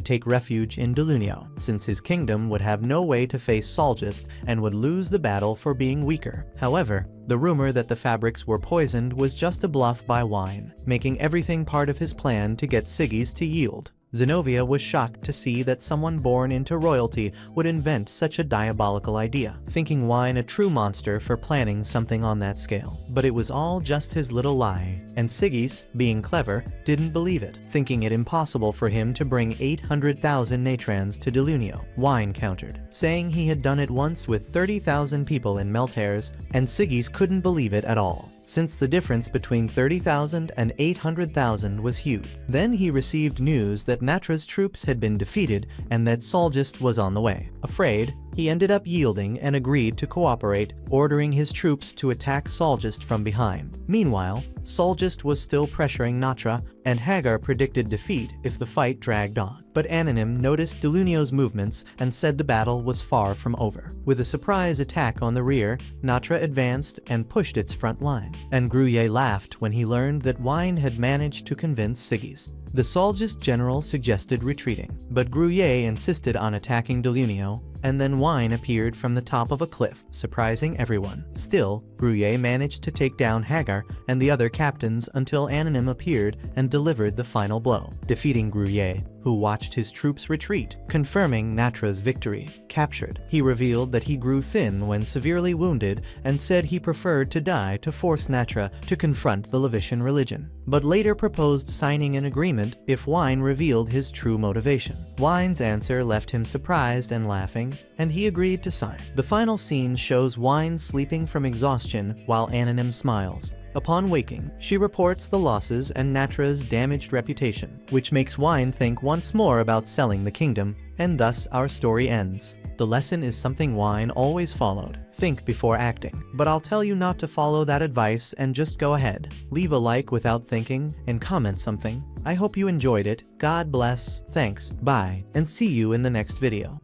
take refuge in Delunio, since his kingdom would have no way to face Soljist and would lose the battle for being weaker. However, the rumor that the fabrics were poisoned was just a bluff by Wine, making everything part of his plan to get Sigis to yield. Zenobia was shocked to see that someone born into royalty would invent such a diabolical idea, thinking Wine a true monster for planning something on that scale. But it was all just his little lie, and Sigis, being clever, didn't believe it, thinking it impossible for him to bring 800,000 Natrans to Delunio. Wine countered, saying he had done it once with 30,000 people in Meltares, and Sigis couldn't believe it at all, since the difference between 30,000 and 800,000 was huge. Then he received news that Natra's troops had been defeated and that Soljist was on the way. Afraid, he ended up yielding and agreed to cooperate, ordering his troops to attack Soljist from behind. Meanwhile, Soljist was still pressuring Natra, and Hagar predicted defeat if the fight dragged on. But Anonym noticed Delunio's movements and said the battle was far from over. With a surprise attack on the rear, Natra advanced and pushed its front line, and Gruyer laughed when he learned that Wine had managed to convince Sigis. The Soljist general suggested retreating, but Gruyer insisted on attacking Delunio, and then Wine appeared from the top of a cliff, surprising everyone. Still, Gruyer managed to take down Hagar and the other captains until Anonym appeared and delivered the final blow, defeating Gruyer, who watched his troops retreat, confirming Natra's victory. Captured, he revealed that he grew thin when severely wounded and said he preferred to die to force Natra to confront the Levitian religion, but later proposed signing an agreement if Wine revealed his true motivation. Wine's answer left him surprised and laughing, and he agreed to sign. The final scene shows Wine sleeping from exhaustion while Anonym smiles. Upon waking, she reports the losses and Natra's damaged reputation, which makes Wine think once more about selling the kingdom, and thus our story ends. The lesson is something Wine always followed: think before acting. But I'll tell you not to follow that advice and just go ahead. Leave a like without thinking and comment something. I hope you enjoyed it. God bless, thanks, bye, and see you in the next video.